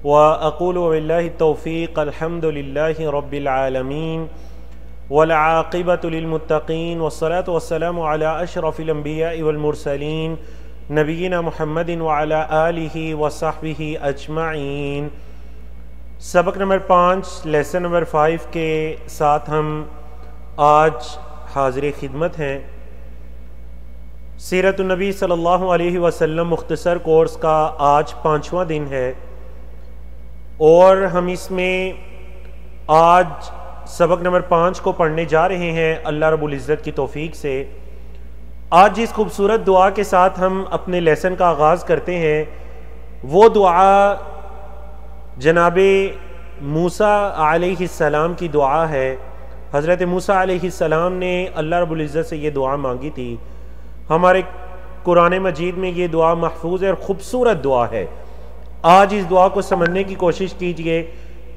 व अक़ूलु बिल्लाहि तौफ़ीक़ अल्हम्दुलिल्लाहि रब्बिल आलमीन वल आक़िबतु लिल मुत्तक़ीन वस्सलातु वस्सलामु अला अशरफिल अंबियाइ वल मुरसलीन नबीना मुहम्मदिन व अला आलिहि व सहबिहि अजमाइन। सबक नंबर 5 लेसन नंबर 5 के साथ हम आज हाज़िर खिदमत हैं। सीरतुन नबी सल्लल्लाहु अलैहि वसल्लम मुख्तसर कोर्स का आज 5वां दिन है और हम इसमें आज सबक नंबर 5 को पढ़ने जा रहे हैं अल्लाह रब्बुल इज़्ज़त की तौफीक से। आज जिस खूबसूरत दुआ के साथ हम अपने लेसन का आगाज़ करते हैं वो दुआ जनाबे मूसा अलैहिस्सलाम की दुआ है। हज़रत मूसा अलैहिस्सलाम ने अल्लाह रब्बुल इज़्ज़त से ये दुआ मांगी थी। हमारे कुरान मजीद में ये दुआ महफूज है और ख़ूबसूरत दुआ है। आज इस दुआ को समझने की कोशिश कीजिए।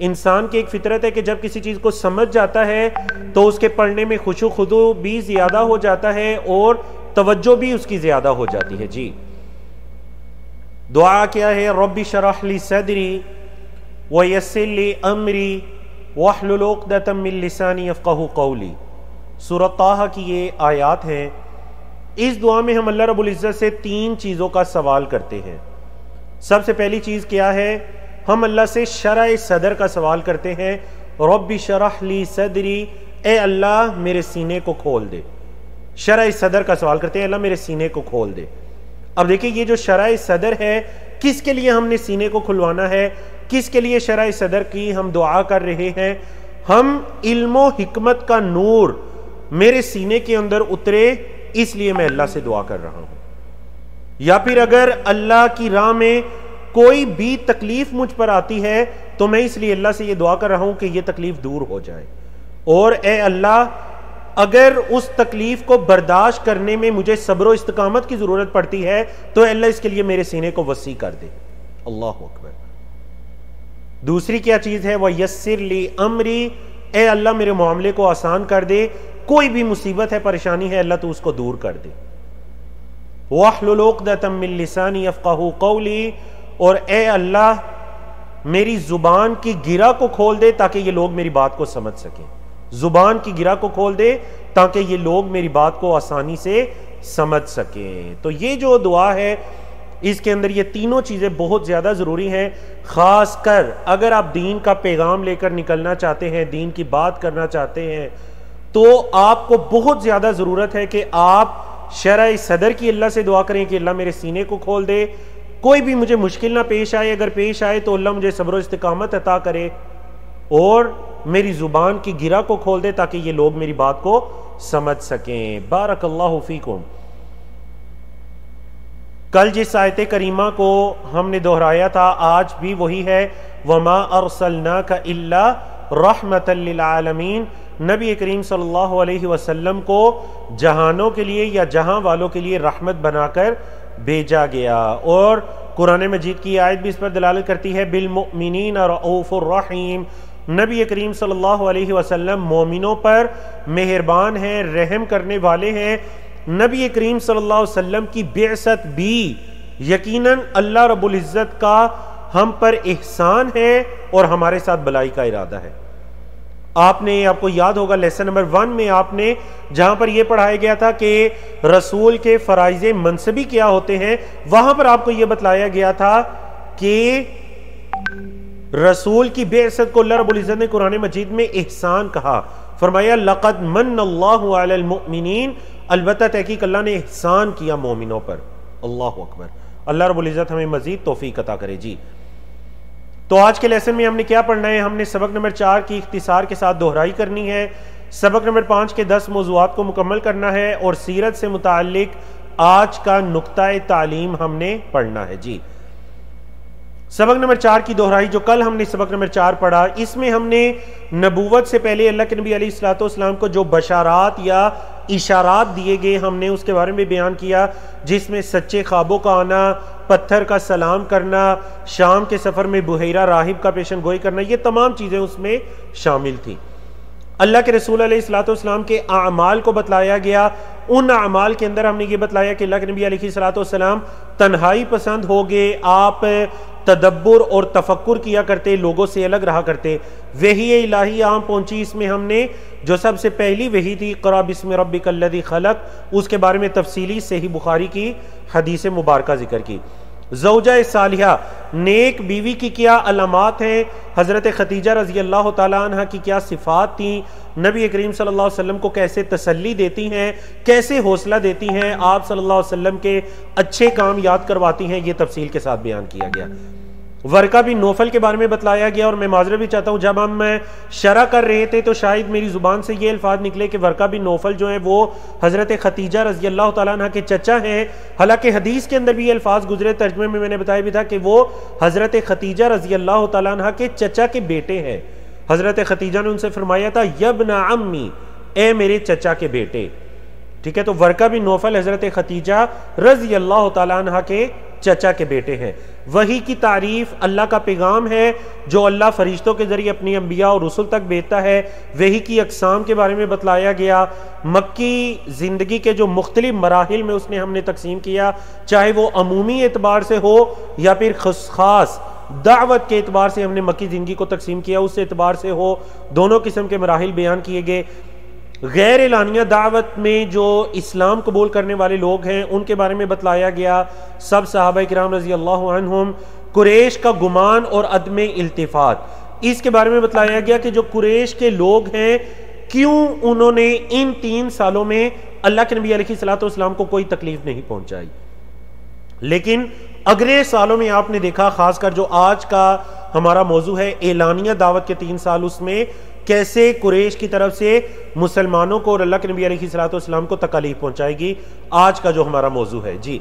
इंसान की एक फितरत है कि जब किसी चीज़ को समझ जाता है तो उसके पढ़ने में खुशू खुदू भी ज़्यादा हो जाता है और तवज्जो भी उसकी ज़्यादा हो जाती है। जी, दुआ क्या है? रब्बि शरह ली सदरी व यस्सिर ली अमरी वहलुल उक़दतम मिन लिसानी यफ़क़हू क़ौली। सूरह ताहा की ये आयात हैं। इस दुआ में हम अल्लाह रब्बुल इज़्ज़त से 3 चीज़ों का सवाल करते हैं। सबसे पहली चीज़ क्या है? हम अल्लाह से शरह सदर का सवाल करते हैं। रब्बि शरह ली सदरी, ए अल्लाह मेरे सीने को खोल दे। शरह सदर का सवाल करते हैं, अल्लाह मेरे सीने को खोल दे। अब देखिए ये जो शरह सदर है, किसके लिए हमने सीने को खुलवाना है, किसके लिए शरह सदर की हम दुआ कर रहे हैं? हम इल्मो हिकमत का नूर मेरे सीने के अंदर उतरे, इसलिए मैं अल्लाह से दुआ कर रहा हूं। या फिर अगर अल्लाह की राह में कोई भी तकलीफ मुझ पर आती है तो मैं इसलिए अल्लाह से ये दुआ कर रहा हूं कि ये तकलीफ दूर हो जाए। और ए अल्लाह, अगर उस तकलीफ को बर्दाश्त करने में मुझे सब्र व इस्तिकामत की जरूरत पड़ती है तो अल्लाह इसके लिए मेरे सीने को वसी कर दे। अल्लाह अकबर। दूसरी क्या चीज है? वह यस्सिर ली अमरी, ए अल्लाह मेरे मामले को आसान कर दे। कोई भी मुसीबत है, परेशानी है, अल्लाह तू उसको दूर कर दे। वहलुल उक़दतम मिन लिसानी यफ़क़हू क़ौली, और ए अल्लाह मेरी जुबान की गिरा को खोल दे ताकि ये लोग मेरी बात को समझ सकें। जुबान की गिरा को खोल दे ताकि ये लोग मेरी बात को आसानी से समझ सकें। तो ये जो दुआ है इसके अंदर ये तीनों चीजें बहुत ज्यादा जरूरी हैं। खासकर अगर आप दीन का पैगाम लेकर निकलना चाहते हैं, दीन की बात करना चाहते हैं, तो आपको बहुत ज्यादा जरूरत है कि आप शरह सदर की अल्लाह से दुआ करें कि अल्लाह मेरे सीने को खोल दे। कोई भी मुझे मुश्किल ना पेश आए, अगर पेश आए तो अल्लाह मुझे सब्र व इस्तिकामत अता करे और मेरी जुबान की गिरा को खोल दे ताकि ये लोग मेरी बात को समझ सकें। बारकल्लाहु फीकुम। कल जिस आयत करीमा को हमने दोहराया था आज भी वही है, वमा अरसलनाका इल्ला रहमतल लिल आलमीन। नबी करीम सल्लल्लाहु अलैहि वसल्लम को जहानों के लिए या जहां वालों के लिए रहमत बनाकर भेजा गया। और कुरान मजीद की आयत भी इस पर दलालत करती है, बिल मुमिनीन रऊफुर रहीम। नबी करीम सल्लल्लाहु अलैहि वसल्लम मोमिनों पर मेहरबान हैं, रहम करने वाले हैं। नबी करीम सल्लल्लाहु अलैहि वसल्लम की बेअसत भी यकीनन अल्लाह रब्बुल इज़्ज़त का हम पर एहसान है और हमारे साथ भलाई का इरादा है। आपको याद होगा लेसन नंबर 1 में आपने जहां पर यह पढ़ाया गया था कि रसूल के फराइज़े मनसबी क्या होते हैं, वहां पर आपको यह बतलाया गया था कि रसूल की बेअसत को अल्लाह रब्बुल इज़्ज़त ने कुरान मजीद में एहसान कहा। फरमाया लक़द मन्नल्लाहु अलल मुमिनीन, अलबत्ता तहकीक अल्लाह ने एहसान किया मोमिनों पर। अल्लाहु अकबर। अल्लाह रब्बुल इज़्ज़त हमें मजीद तौफीक अता करे। जी, तो आज के लेसन में हमने क्या पढ़ना है? हमने सबक नंबर 4 की इख्तिसार के साथ दोहराई करनी है, सबक नंबर 5 के 10 मौज़ूआत को मुकम्मल करना है और सीरत से मुताल्लिक आज का नुक्ता तालीम हमने पढ़ना है। जी, सबक नंबर 4 की दोहराई जो कल हमने सबक नंबर 4 पढ़ा, इसमें हमने नबूवत से पहले अल्लाह के नबी अलैहिस्सलाम को जो बशारात या इशारात दिए गए हमने उसके बारे में बयान किया, जिसमें सच्चे ख्वाबों का आना, पत्थर का सलाम करना, शाम के सफ़र में बुहैरा राहिब का पेशन गोई करना, ये तमाम चीज़ें उसमें शामिल थी। अल्लाह के रसूल अलैहिस्सलाम के आमाल को बतलाया गया। उन आमाल के अंदर हमने ये बतलाया कि अल्लाह के नबी अलैहिस्सलाम तन्हाई पसंद हो गए, आप तदब्बुर और तफक्कुर किया करते, लोगों से अलग रहा करते। वही इलाही आम पहुंची, इसमें हमने जो सबसे पहली वही थी क़रा बिस्मि रब्बिकल्लज़ी खलक़, उसके बारे में तफसीली सही बुखारी की हदीस मुबारका जिक्र की। ज़ौजा सालिहा, नेक बीवी की क्या अलामात हैं, हज़रत खतीजा रज़ी अल्लाह ताला अन्हा की क्या सिफ़ात थी, नबी करीम सल्लल्लाहु अलैहि वसल्लम को कैसे तसल्ली देती हैं, कैसे हौसला देती हैं, आप सल्लल्लाहु अलैहि वसल्लम के अच्छे काम याद करवाती हैं, ये तफसील के साथ बयान किया गया। वर्का बिन नौफल के बारे में बतलाया गया। और मैं माजरत भी चाहता हूँ, जब हम शरा कर रहे थे तो शायद मेरी ज़ुबान से ये अल्फाज निकले कि वर्का बिन नौफल जो है वो हज़रत खतीजा रज़ी अल्लाह ताला अन्हा के चचा हैं। हालांकि हदीस के अंदर भी ये अल्फाज गुजरे, तर्जमे में मैंने बताया भी था कि वो हज़रत खतीजा रज़ी अल्लाह ताला अन्हा के चचा के बेटे हैं। हज़रत खतीजा ने उनसे फरमाया था यब्ना अम्मी, ए मेरे चचा के बेटे। ठीक है, तो वर्का बिन नौफल हज़रत खतीजा रज़ी अल्लाह ताला अन्हा के चचा के बेटे हैं। वही की तारीफ अल्लाह का पैगाम है जो अल्लाह फरिश्तों के जरिए अपनी अंबिया और रसूल तक भेजता है। वही की अकसाम के बारे में बतलाया गया। मक्की ज़िंदगी के जो मुख्तलिफ मराहिल में उसने हमने तकसीम किया, चाहे वो अमूमी एतबार से हो या फिर ख़ास दावत के एतबार से हमने मक्की ज़िंदगी को तकसीम किया, उस एतबार से हो, दोनों किस्म के मराहिल बयान किए गए। गैर एलानिया दावत में जो इस्लाम कबूल करने वाले लोग हैं उनके बारे में बतलाया गया। सब सहाबा किराम रज़ी अल्लाह अन्हुम, कुरैश का गुमान और अदम इल्तिफात, इसके बारे में बतलाया गया कि जो कुरैश के लोग हैं क्यों उन्होंने इन 3 सालों में अल्लाह के नबी अलैहिस्सलाम को कोई तकलीफ नहीं पहुंचाई, लेकिन अगले सालों में आपने देखा, खासकर जो आज का हमारा मौजू है एलानिया दावत के 3 साल, उसमें कैसे कुरैश की तरफ से मुसलमानों को और अल्लाह के नबी अलैहिस्सलाम को तकलीफ पहुंचाएगी, आज का जो हमारा मौजू है। जी,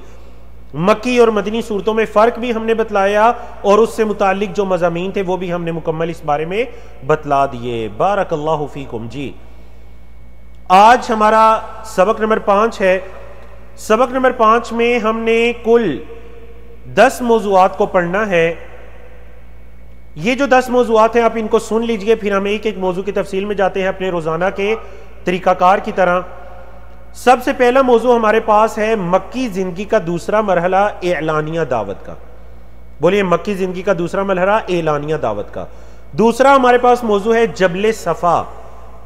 मक्की और मदनी सूरतों में फ़र्क भी हमने बतलाया और उससे मुतालिक जो मज़ामीन थे वो भी हमने मुकम्मल इस बारे में बतला दिए। बारकल्लाहु फीकुम। जी, आज हमारा सबक नंबर 5 है। सबक नंबर 5 में हमने कुल 10 मौज़ूआत को पढ़ना है। ये जो 10 मौज़ूआत हैं आप इनको सुन लीजिए, फिर हम एक एक मौजू की तफसील में जाते हैं अपने रोज़ाना के तरीक़ाकार की तरह। सबसे पहला मौजू हमारे पास है मक्की ज़िंदगी का दूसरा मरहला एलानिया दावत का। बोलिए, मक्की ज़िंदगी का दूसरा मरहला एलानिया दावत का। दूसरा हमारे पास मौजू है जबल सफ़ा।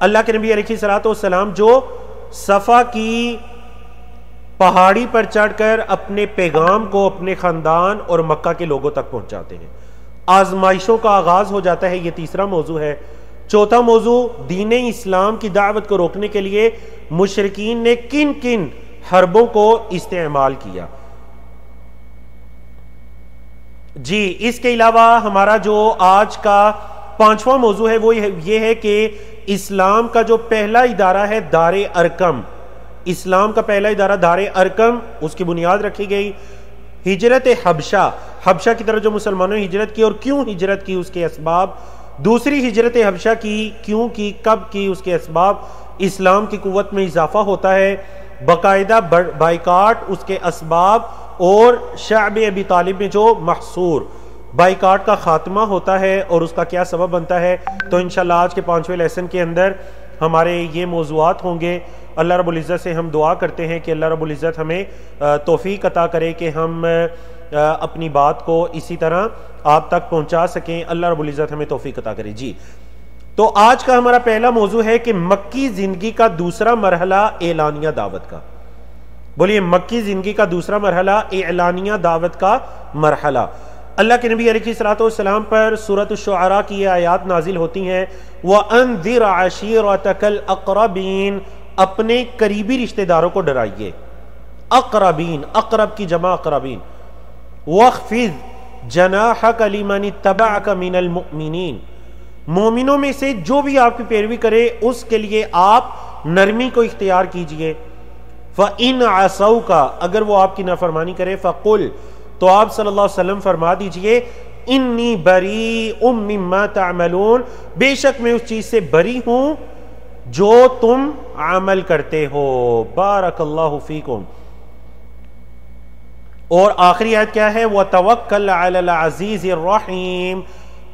अल्लाह के नबी अलैहिस्सलाम जो सफ़ा की पहाड़ी पर चढ़कर अपने पैगाम को अपने ख़ानदान और मक्का के लोगों तक पहुँचाते हैं। आजमाइशों का आगाज हो जाता है, ये तीसरा मौजू है। चौथा मौजू, दीन इस्लाम की दावत को रोकने के लिए मुशरिकीन ने किन किन हरबों को इस्तेमाल किया। जी, इसके अलावा हमारा जो आज का 5वां मौजू है वो ये है कि इस्लाम का जो पहला इदारा है दारे अरकम, इस्लाम का पहला इदारा दारे अरकम, उसकी बुनियाद रखी गई। हिजरत हबशा, हबशा की तरफ जो मुसलमानों ने हिजरत की और क्यों हिजरत की उसके असबाब। दूसरी हिजरत हबशा की क्यों की, कब की, उसके असबाब। इस्लाम की कुव्वत में इजाफा होता है, बाकायदा बाइकाट, उसके असबाब, और शअब अबी तालिब में जो महसूर बाइकाट का खात्मा होता है और उसका क्या सबब बनता है। तो इंशाल्लाह आज के 5वें लेसन के अंदर हमारे ये मौज़ूआत होंगे। अल्लाह रब्बुल इज़्ज़त से हम दुआ करते हैं कि अल्लाह रब्बुल इज़्ज़त हमें तौफीक अता करे कि हम अपनी बात को इसी तरह आप तक पहुंचा सकें। अल्लाह रब्बुल इज़्ज़त हमें तौफीक अता करे। जी, तो आज का हमारा पहला मौजू है कि मक्की ज़िंदगी का दूसरा मरहला एलानिया दावत का। बोलिए, मक्की ज़िंदगी का दूसरा मरहला एलानिया दावत का मरहला। अल्लाह के नबी अलैहिस्सलाम पर सूरत शुअरा की ये आयात नाजिल होती हैं, वअन्ज़िर अशीरतकल अक़रबीन, अपने करीबी रिश्तेदारों को डराइए। अक़रबीन, अक़रब की जमा अक़रबीन। वख़्फ़िज़ जनाहक लिमन इत्तबअक मिनल मुअमिनीन, मोमिनों में से जो भी आपकी पैरवी करे उसके लिए आप नरमी को इख्तियार कीजिए। फ़इन असौका, अगर वो आपकी नाफरमानी करे, फ़कुल, तो आप सल्लल्लाहु अलैहि वसल्लम फरमा दीजिए, इन्नी बरीउम मिम्मा तअमलून, बेशक मैं उस चीज से बरी हूं जो तुम अमल करते हो। बारकल्लाहु फीकुम। और आखिरी आयत क्या है, व तवक्कल अलल अज़ीज़िर रहीम,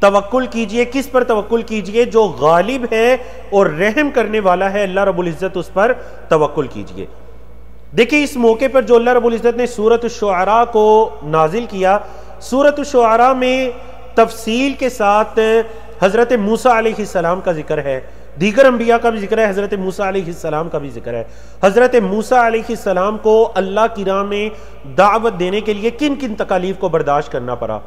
तवक्कुल कीजिए। किस पर तवक्कुल कीजिए? जो गालिब है और रहम करने वाला है, अल्लाह रब्बुल इज्जत, उस पर तवक्कुल कीजिए। देखिए, इस मौके पर जो अल्लाह रब्बुल इज्जत ने सूरत शुअरा को नाजिल किया, सूरत शुअरा में तफसील के साथ हजरत मूसा अलैहिस्सलाम का जिक्र है, दीगर अंबिया का भी जिक्र है, हजरत मूसा अलैहिस्सलाम का भी जिक्र है। हजरत मूसा अलैहिस्सलाम को अल्लाह की राह में दावत देने के लिए किन किन तकालीफ को बर्दाश्त करना पड़ा।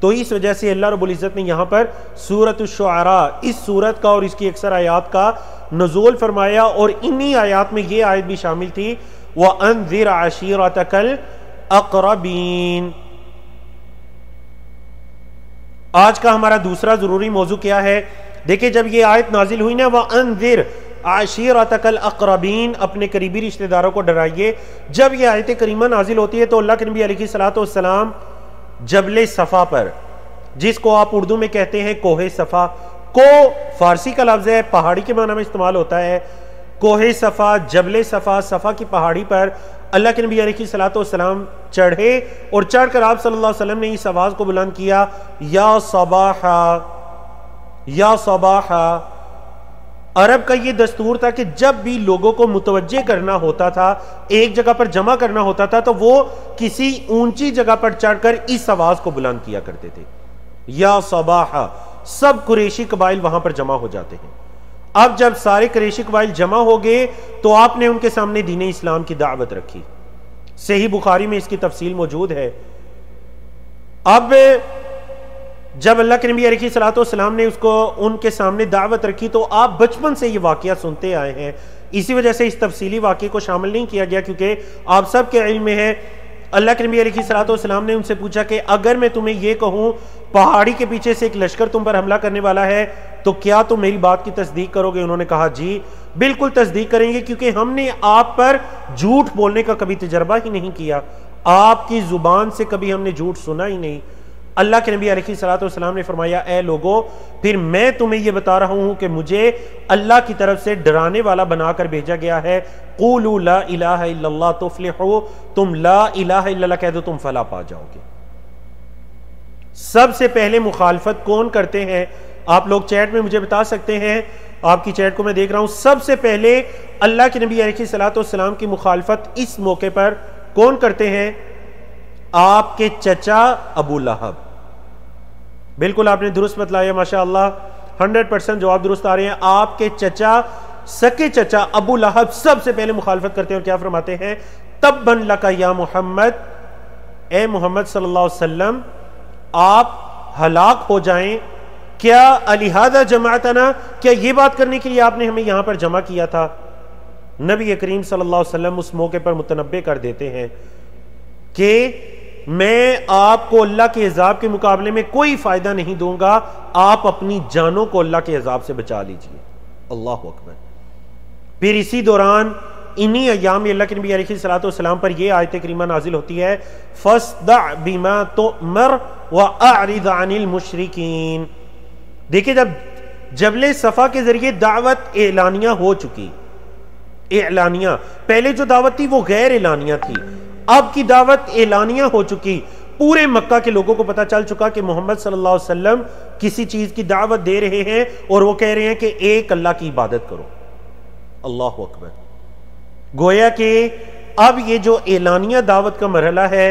तो इस वजह से अल्लाह रब्बुल इज्जत ने यहाँ पर सूरत शुअरा, इस सूरत का और इसकी अक्सर आयात का नुज़ूल फरमाया, और इन्हीं आयात में ये आयत भी शामिल थी, व अंज़िर अशीरतकल अक़रबीन। आज का हमारा दूसरा जरूरी मौजू क्या है? देखिए, जब ये आयत नाजिल हुई ना, व अंज़िर अशीरतकल अक़रबीन, अपने करीबी रिश्तेदारों को डराइए। जब ये आयत करीमा नाजिल होती है तो अल्लाह के नबी अलैहिस्सलातु वस्सलाम जबले सफ़ा पर, जिसको आप उर्दू में कहते हैं कोहे सफ़ा, को फारसी का लफ्ज़ है, पहाड़ी के माना में इस्तेमाल होता है। कोहे सफ़ा, जबले सफ़ा, सफ़ा की पहाड़ी पर अल्लाह के नबी अलैहिस्सलातु वस्सलाम चढ़े, और चढ़कर आप सल्लल्लाहु अलैहि वसल्लम ने इस आवाज़ को बुलंद किया, या सबाहा, या सबाहा। अरब का ये दस्तूर था कि जब भी लोगों को मुतवज्जे करना होता था, एक जगह पर जमा करना होता था, तो वो किसी ऊंची जगह पर चढ़कर इस आवाज को बुलंद किया करते थे, या सबाहा। सब कुरैशी कबाइल वहां पर जमा हो जाते हैं। अब जब सारे कुरैशी कबाइल जमा हो गए तो आपने उनके सामने दीन इस्लाम की दावत रखी। सही बुखारी में इसकी तफसील मौजूद है। अब जब अल्लाह के नबी अलैहिस्सलातु वस्सलाम ने उसको उनके सामने दावत रखी, तो आप बचपन से ये वाकया सुनते आए हैं, इसी वजह से इस तफसीली वाकये को शामिल नहीं किया गया, क्योंकि आप सब के इल्म में है। अल्लाह के नबी अलैहिस्सलातु वस्सलाम ने उनसे पूछा कि अगर मैं तुम्हें यह कहूं पहाड़ी के पीछे से एक लश्कर तुम पर हमला करने वाला है, तो क्या तुम मेरी बात की तस्दीक करोगे? उन्होंने कहा जी बिल्कुल तस्दीक करेंगे, क्योंकि हमने आप पर झूठ बोलने का कभी तजर्बा ही नहीं किया, आपकी जुबान से कभी हमने झूठ सुना ही नहीं। अल्लाह के नबी अलैहिस्सलातु वस्सलाम ने फरमाया, ए लोगो, फिर मैं तुम्हें यह बता रहा हूं कि मुझे अल्लाह की तरफ से डराने वाला बनाकर भेजा गया है। क़ूलू ला इलाहा इल्लल्लाह तुफ़्लिहू, तुम ला इलाहा इल्लल्लाह कह दो, तुम फला पा जाओगे। सबसे पहले मुखालफत कौन करते हैं? आप लोग चैट में मुझे बता सकते हैं, आपकी चैट को मैं देख रहा हूं। सबसे पहले अल्लाह के नबी अलैहिस्सलातु वस्सलाम की मुखालफत इस मौके पर कौन करते हैं? आपके चचा अबू लहब। बिल्कुल आपने दुरुस्त बतलाया, माशाअल्लाह, 100% जवाब दुरुस्त आ रहे हैं। आपके चचा, सके चचा अबू लहब सबसे पहले मुखालफत करते हैं और क्या फरमाते हैं? तब्बन लका या मोहम्मद, ए मोहम्मद सल्लल्लाहु अलैहि वसल्लम, आप हलाक हो जाएं। क्या अलिहादा जमाअतना, क्या ये बात करने के लिए आपने हमें यहां पर जमा किया था? नबी करीम सल्लल्लाहु अलैहि वसल्लम उस मौके पर मुतनब्बे कर देते हैं कि मैं आपको अल्लाह के अजाब के मुकाबले में कोई फायदा नहीं दूंगा, आप अपनी जानों को अल्लाह के अजाब से बचा लीजिए। अल्लाह अकबर। फिर इसी दौरान इन्हीं अय्याम में अल्लाह के नबी अलैहिस्सलातु वस्सलाम पर यह आयत करीमा नाजिल होती है, फस्दा बिमा तुमर व अरिद अनिल मुशरिकीन। देखिए, जब जबले सफा के जरिए दावत एलानिया हो चुकी, एलानिया, पहले जो दावत थी वो गैर एलानिया थी, अब की दावत एलानिया हो चुकी। पूरे मक्का के लोगों को पता चल चुका कि मोहम्मद सल्लल्लाहु अलैहि वसल्लम किसी चीज की दावत दे रहे हैं और वो कह रहे हैं कि एक अल्लाह की इबादत करो। अल्लाह अकबर। गोया कि अब ये जो एलानिया दावत का मरहला है,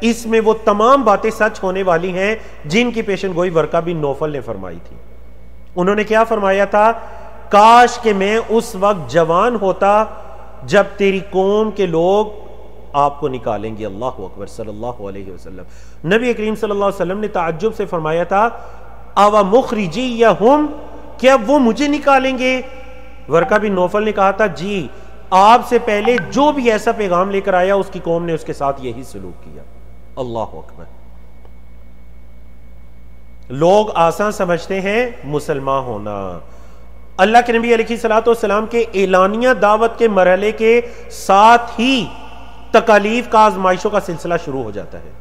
इसमें वो तमाम बातें सच होने वाली हैं जिनकी पेशन गोई वर्का बिन नौफल ने फरमाई थी। उन्होंने क्या फरमाया था? काश कि मैं उस वक्त जवान होता जब तेरी कौम के लोग आपको निकालेंगे। अल्लाह अकबर सल्लल्लाहु अलैहि वसल्लम। नबी करीम सल्लल्लाहु अलैहि वसल्लम ने ताज्जुब से फरमाया था, अवा मुखरिजी या हुम, क्या वो मुझे निकालेंगे? वर्का बिन नौफल ने कहा था, जी, आपसे पहले जो भी ऐसा पैगाम लेकर आया उसकी कौम ने उसके साथ यही सलूक किया। अल्लाह अकबर। लोग आसान समझते हैं मुसलमान होना। अल्लाह के नबी अलैहिस्सलातु वस्सलाम के एलानिया दावत के मरहले के साथ ही तकालीफ का, आजमाइशों का सिलसिला शुरू हो जाता है।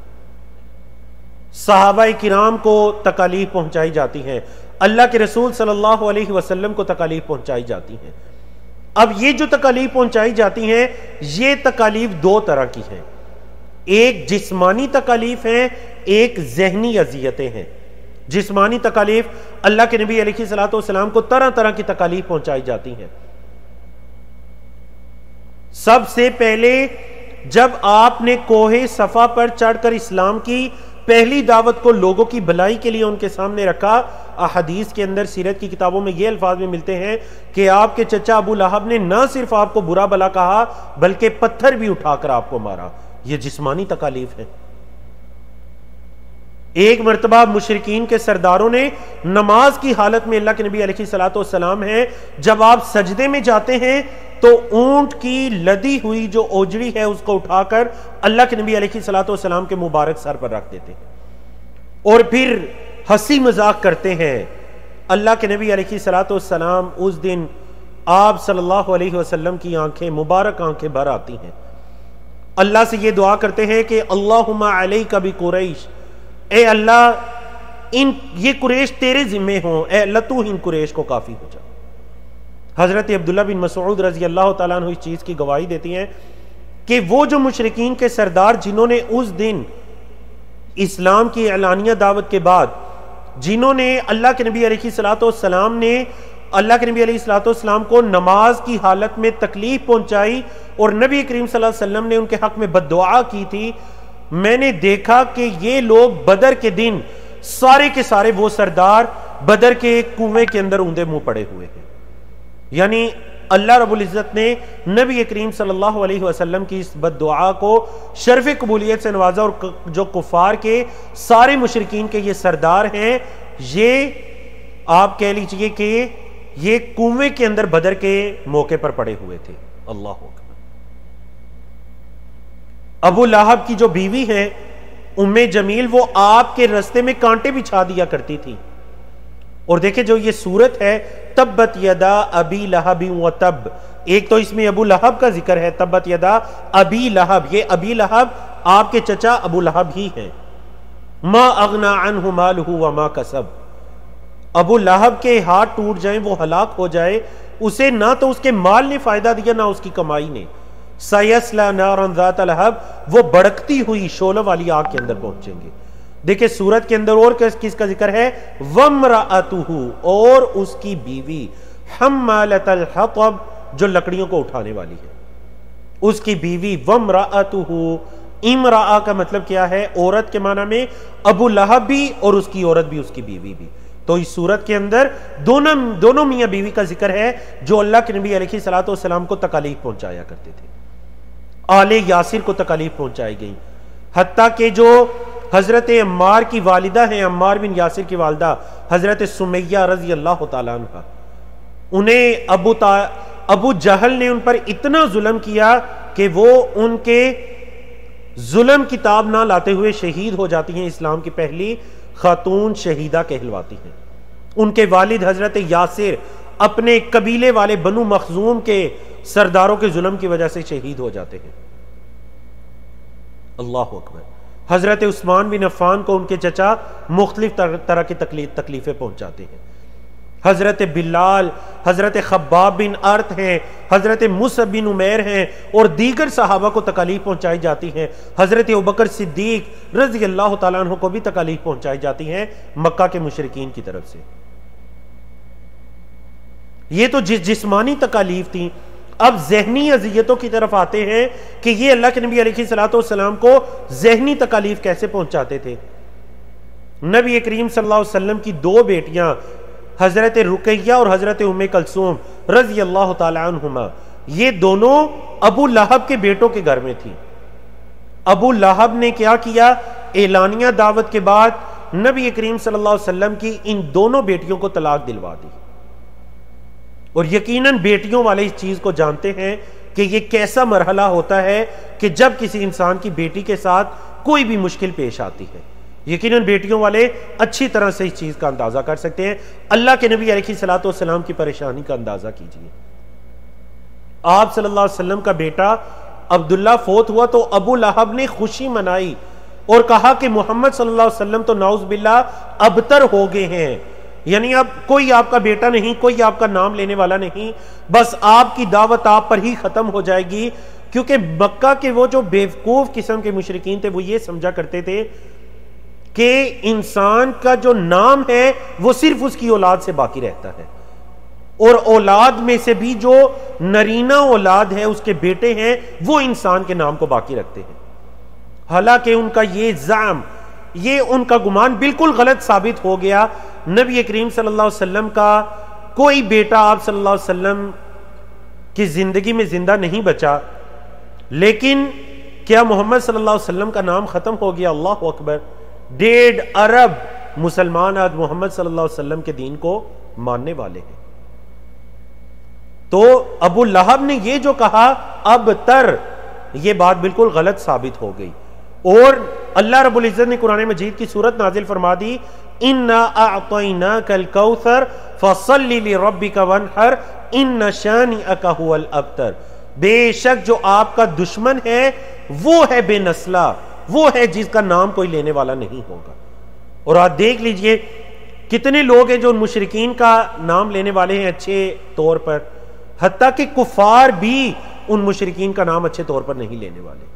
सहाबा किराम को तकालीफ पहुंचाई जाती हैं, अल्लाह के रसूल सल्लल्लाहु अलैहि वसल्लम को तकालीफ पहुंचाई जाती हैं। अब ये जो तकालीफ पहुंचाई जाती हैं, ये तकालीफ दो तरह की हैं। एक जिस्मानी तकालीफ है, एक जहनी अजियतें हैं। जिस्मानी तकालीफ, अल्लाह के नबी अलैहिस्सलाम को तरह तरह की तकालीफ पहुंचाई जाती हैं। सबसे पहले जब आपने कोहे सफा पर चढ़कर इस्लाम की पहली दावत को लोगों की भलाई के लिए उनके सामने रखा, अहदीस के अंदर सीरत की किताबों में ये अल्फाज में मिलते हैं कि आपके चचा अबू लहब ने न सिर्फ आपको बुरा भला कहा बल्कि पत्थर भी उठाकर आपको मारा। यह जिस्मानी तकालीफ है। एक मर्तबा मुशरिकीन के सरदारों ने नमाज की हालत में, अल्लाह के नबी अलैहिस्सलाम है, जब आप सजदे में जाते हैं तो ऊंट की लदी हुई जो ओजड़ी है उसको उठाकर अल्लाह के नबी अलैहिस्सलाम के मुबारक सर पर रख देते हैं और फिर हंसी मजाक करते हैं। अल्लाह के नबी अलैहिस्सलाम उस दिन आप सल्लल्लाहु अलैहि वसल्लम की आंखें, मुबारक आंखें भर आती हैं। अल्लाह से ये दुआ करते हैं कि अल्लाहुम्मा अलैका बि कुरैश, ए अल्लाह ये कुरैश तेरे जिम्मे हो, ए अल्लाह तू इन कुरैश को काफी हो जा। हजरत अब्दुल्ला बिन मसऊद रजी अल्लाह तआला अन्हु इस चीज की गवाही देती हैं कि वो जो मुशरिकीन के सरदार जिन्होंने उस दिन इस्लाम की एलानिया दावत के बाद जिन्होंने अल्लाह के नबी अलैहिस्सलाम ने अल्लाह के नबी अलैहिस्सलाम को नमाज की हालत में तकलीफ पहुंचाई और नबी करीम सल्लल्लाहु अलैहि वसल्लम ने उनके हक में बद्दुआ की थी, मैंने देखा कि ये लोग बदर के दिन सारे के सारे वो सरदार बदर के कुएं के अंदर ऊंधे मुंह पड़े हुए हैं। यानी अल्लाह रब्बुल इज्जत ने नबी करीम सल्लल्लाहु अलैहि वसल्लम की इस बद्दुआ को शर्फ कबूलियत से नवाजा और जो कुफार के सारे मुशरिकीन के ये सरदार हैं, ये आप कह लीजिए कि ये कुएं के अंदर बदर के मौके पर पड़े हुए थे। अल्लाह अकबर। अबू लहब की जो बीवी है उम्मे जमील, वो आपके रास्ते में कांटे बिछा दिया करती थी। और देखे जो ये सूरत है तब्बत यदा अबी लहब व तब, एक तो इसमें अबू लहब का जिक्र है, तब्बत यदा अबी लहब, ये अबी लहब आपके चचा अबू लहब ही हैं। मा अगना अन्हु मालहु व मा कसब, अबू लहब के हाथ टूट जाएं, वो हलाक हो जाए, उसे ना तो उसके माल ने फायदा दिया ना उसकी कमाई ने। सयस्ला नारन ज़ात लहब, वो भड़कती हुई शोलों वाली आग के अंदर पहुंचेंगे। देखिए सूरत के अंदर और किसका जिक्र है, वम्राअतुहु, और उसकी बीवी, हम्मालतल हतब, जो लकड़ियों को उठाने वाली है, उसकी बीवी। वम्राअतुहु, इमराआ का मतलब क्या है, औरत के माना में, अबू लहब भी और उसकी औरत भी, उसकी बीवी भी। तो इस सूरत के अंदर दोनों मियां बीवी का जिक्र है जो अल्लाह के नबी अलैहिस्सलाम को तकालीफ पहुंचाया करते थे। आले यासिर को तकालीफ पहुंचाई गई, हत्ता के जो हजरत अम्मार की वालिदा है, अम्मार बिन यासिर की वालिदा हजरत सुमैया रजी अल्लाह तआला अन्हा, उन्हें अबू जहल ने उन पर इतना जुल्म किया कि वो उनके जुल्म किताब ना लाते हुए शहीद हो जाती हैं। इस्लाम की पहली खातून शहीदा कहलवाती हैं। उनके वालिद हजरत यासिर अपने कबीले वाले बनु मखजूम के सरदारों के जुल्म की वजह से शहीद हो जाते हैं। अल्लाह अकबर। हजरत उस्मान बिन अफ़्फ़ान को उनके चचा मुख्तलिफ तरह की तकलीफें पहुंचाते हैं। हजरत बिलाल, हजरत खब्बाब बिन अर्त हैं, हजरत मुसअब बिन उमैर हैं और दीगर सहाबा को तकलीफ पहुंचाई जाती हैं। हजरत अबू बकर सिद्दीक रज़ी अल्लाह तआला अन्हु को भी तकलीफ पहुंचाई जाती हैं मक्का के मुशरिकीन की तरफ से। ये तो जिस्मानी तकालीफ थी। अब जहनी अजियतों की तरफ आते हैं कि ये अल्लाह के नबी अलैहिस्सलाम को जहनी तकालीफ कैसे पहुंचाते थे। नबी करीम सल्लल्लाहु अलैहि वसल्लम की दो बेटियां हजरत रुकैया और हजरत उम्मे कलसूम रजी अल्लाह तआला अन्हुमा, ये दोनों अबू लहब के बेटों के घर में थी। अबू लहब ने क्या किया, एलानिया दावत के बाद नबी करीम सल्लल्लाहु अलैहि वसल्लम की इन दोनों बेटियों को तलाक दिलवा दी। और यकीनन बेटियों वाले इस चीज को जानते हैं कि यह कैसा मरहला होता है कि जब किसी इंसान की बेटी के साथ कोई भी मुश्किल पेश आती है। यकीनन बेटियों वाले अच्छी तरह से इस चीज का अंदाजा कर सकते हैं। अल्लाह के नबी अलैहिस्सलाम की परेशानी का अंदाजा कीजिए। आप सल्लल्लाहु अलैहि वसल्लम का बेटा अब्दुल्ला फोत हुआ तो अबू लहब ने खुशी मनाई और कहा कि मोहम्मद सल्लल्लाहु अलैहि वसल्लम तो नाउज़ बिल्लाह अबतर हो गए हैं, यानी अब कोई आपका बेटा नहीं, कोई आपका नाम लेने वाला नहीं, बस आपकी दावत आप पर ही खत्म हो जाएगी। क्योंकि मक्का के वो जो बेवकूफ किस्म के मुशरिकीन थे वो ये समझा करते थे कि इंसान का जो नाम है वो सिर्फ उसकी औलाद से बाकी रहता है, और औलाद में से भी जो नरीना औलाद है, उसके बेटे हैं, वो इंसान के नाम को बाकी रखते हैं। हालांकि उनका ये जाम, ये उनका गुमान बिल्कुल गलत साबित हो गया। नबी करीम सल्लल्लाहु अलैहि वसल्लम का कोई बेटा आप सल्लल्लाहु अलैहि वसल्लम की जिंदगी में जिंदा नहीं बचा, लेकिन क्या मोहम्मद सल्लल्लाहु अलैहि वसल्लम का नाम खत्म हो गया? अल्लाह अकबर। 1.5 अरब मुसलमान आज मोहम्मद सल्लल्लाहु अलैहि वसल्लम के दीन को मानने वाले हैं। तो अबू लहब ने ये जो कहा अब तर, ये बात बिल्कुल गलत साबित हो गई। और अल्लाह रब्बुल इज्जत ने कुरान मजीद की सूरत नाजिल फरमा दी, इन्ना अअतैनाकल कौसर फसल्लि लिरब्बिका वनहर इन्न शानिअका हुवल अब्तर। बेशक जो आपका दुश्मन है वो है बेनस्ला, वो है जिसका नाम कोई लेने वाला नहीं होगा। और आप देख लीजिए कितने लोग हैं जो मुशरिकीन का नाम लेने वाले हैं अच्छे तौर पर, हत्ता कि कुफार भी उन मुशरिकीन का नाम अच्छे तौर पर नहीं लेने वाले।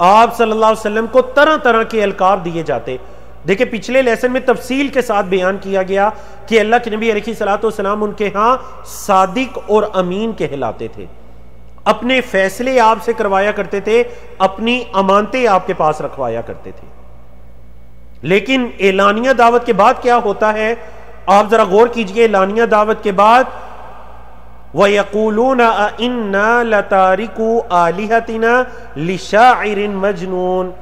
आप सल्लल्लाहु अलैहि वसल्लम को तरह तरह के अलकाब दिए जाते। देखिए पिछले लेसन में तफसील के साथ बयान किया गया कि अल्लाह के नबी अलैहिस्सलातु वस्सलाम उनके यहां सादिक और अमीन कहलाते थे, अपने फैसले आपसे करवाया करते थे, अपनी अमानतें आपके पास रखवाया करते थे। लेकिन एलानिया दावत के बाद क्या होता है, आप जरा गौर कीजिए। एलानिया दावत के बाद वयक़ूलूना इन्ना लतारिकू आलिहतिना लिशाइरिन मजनून,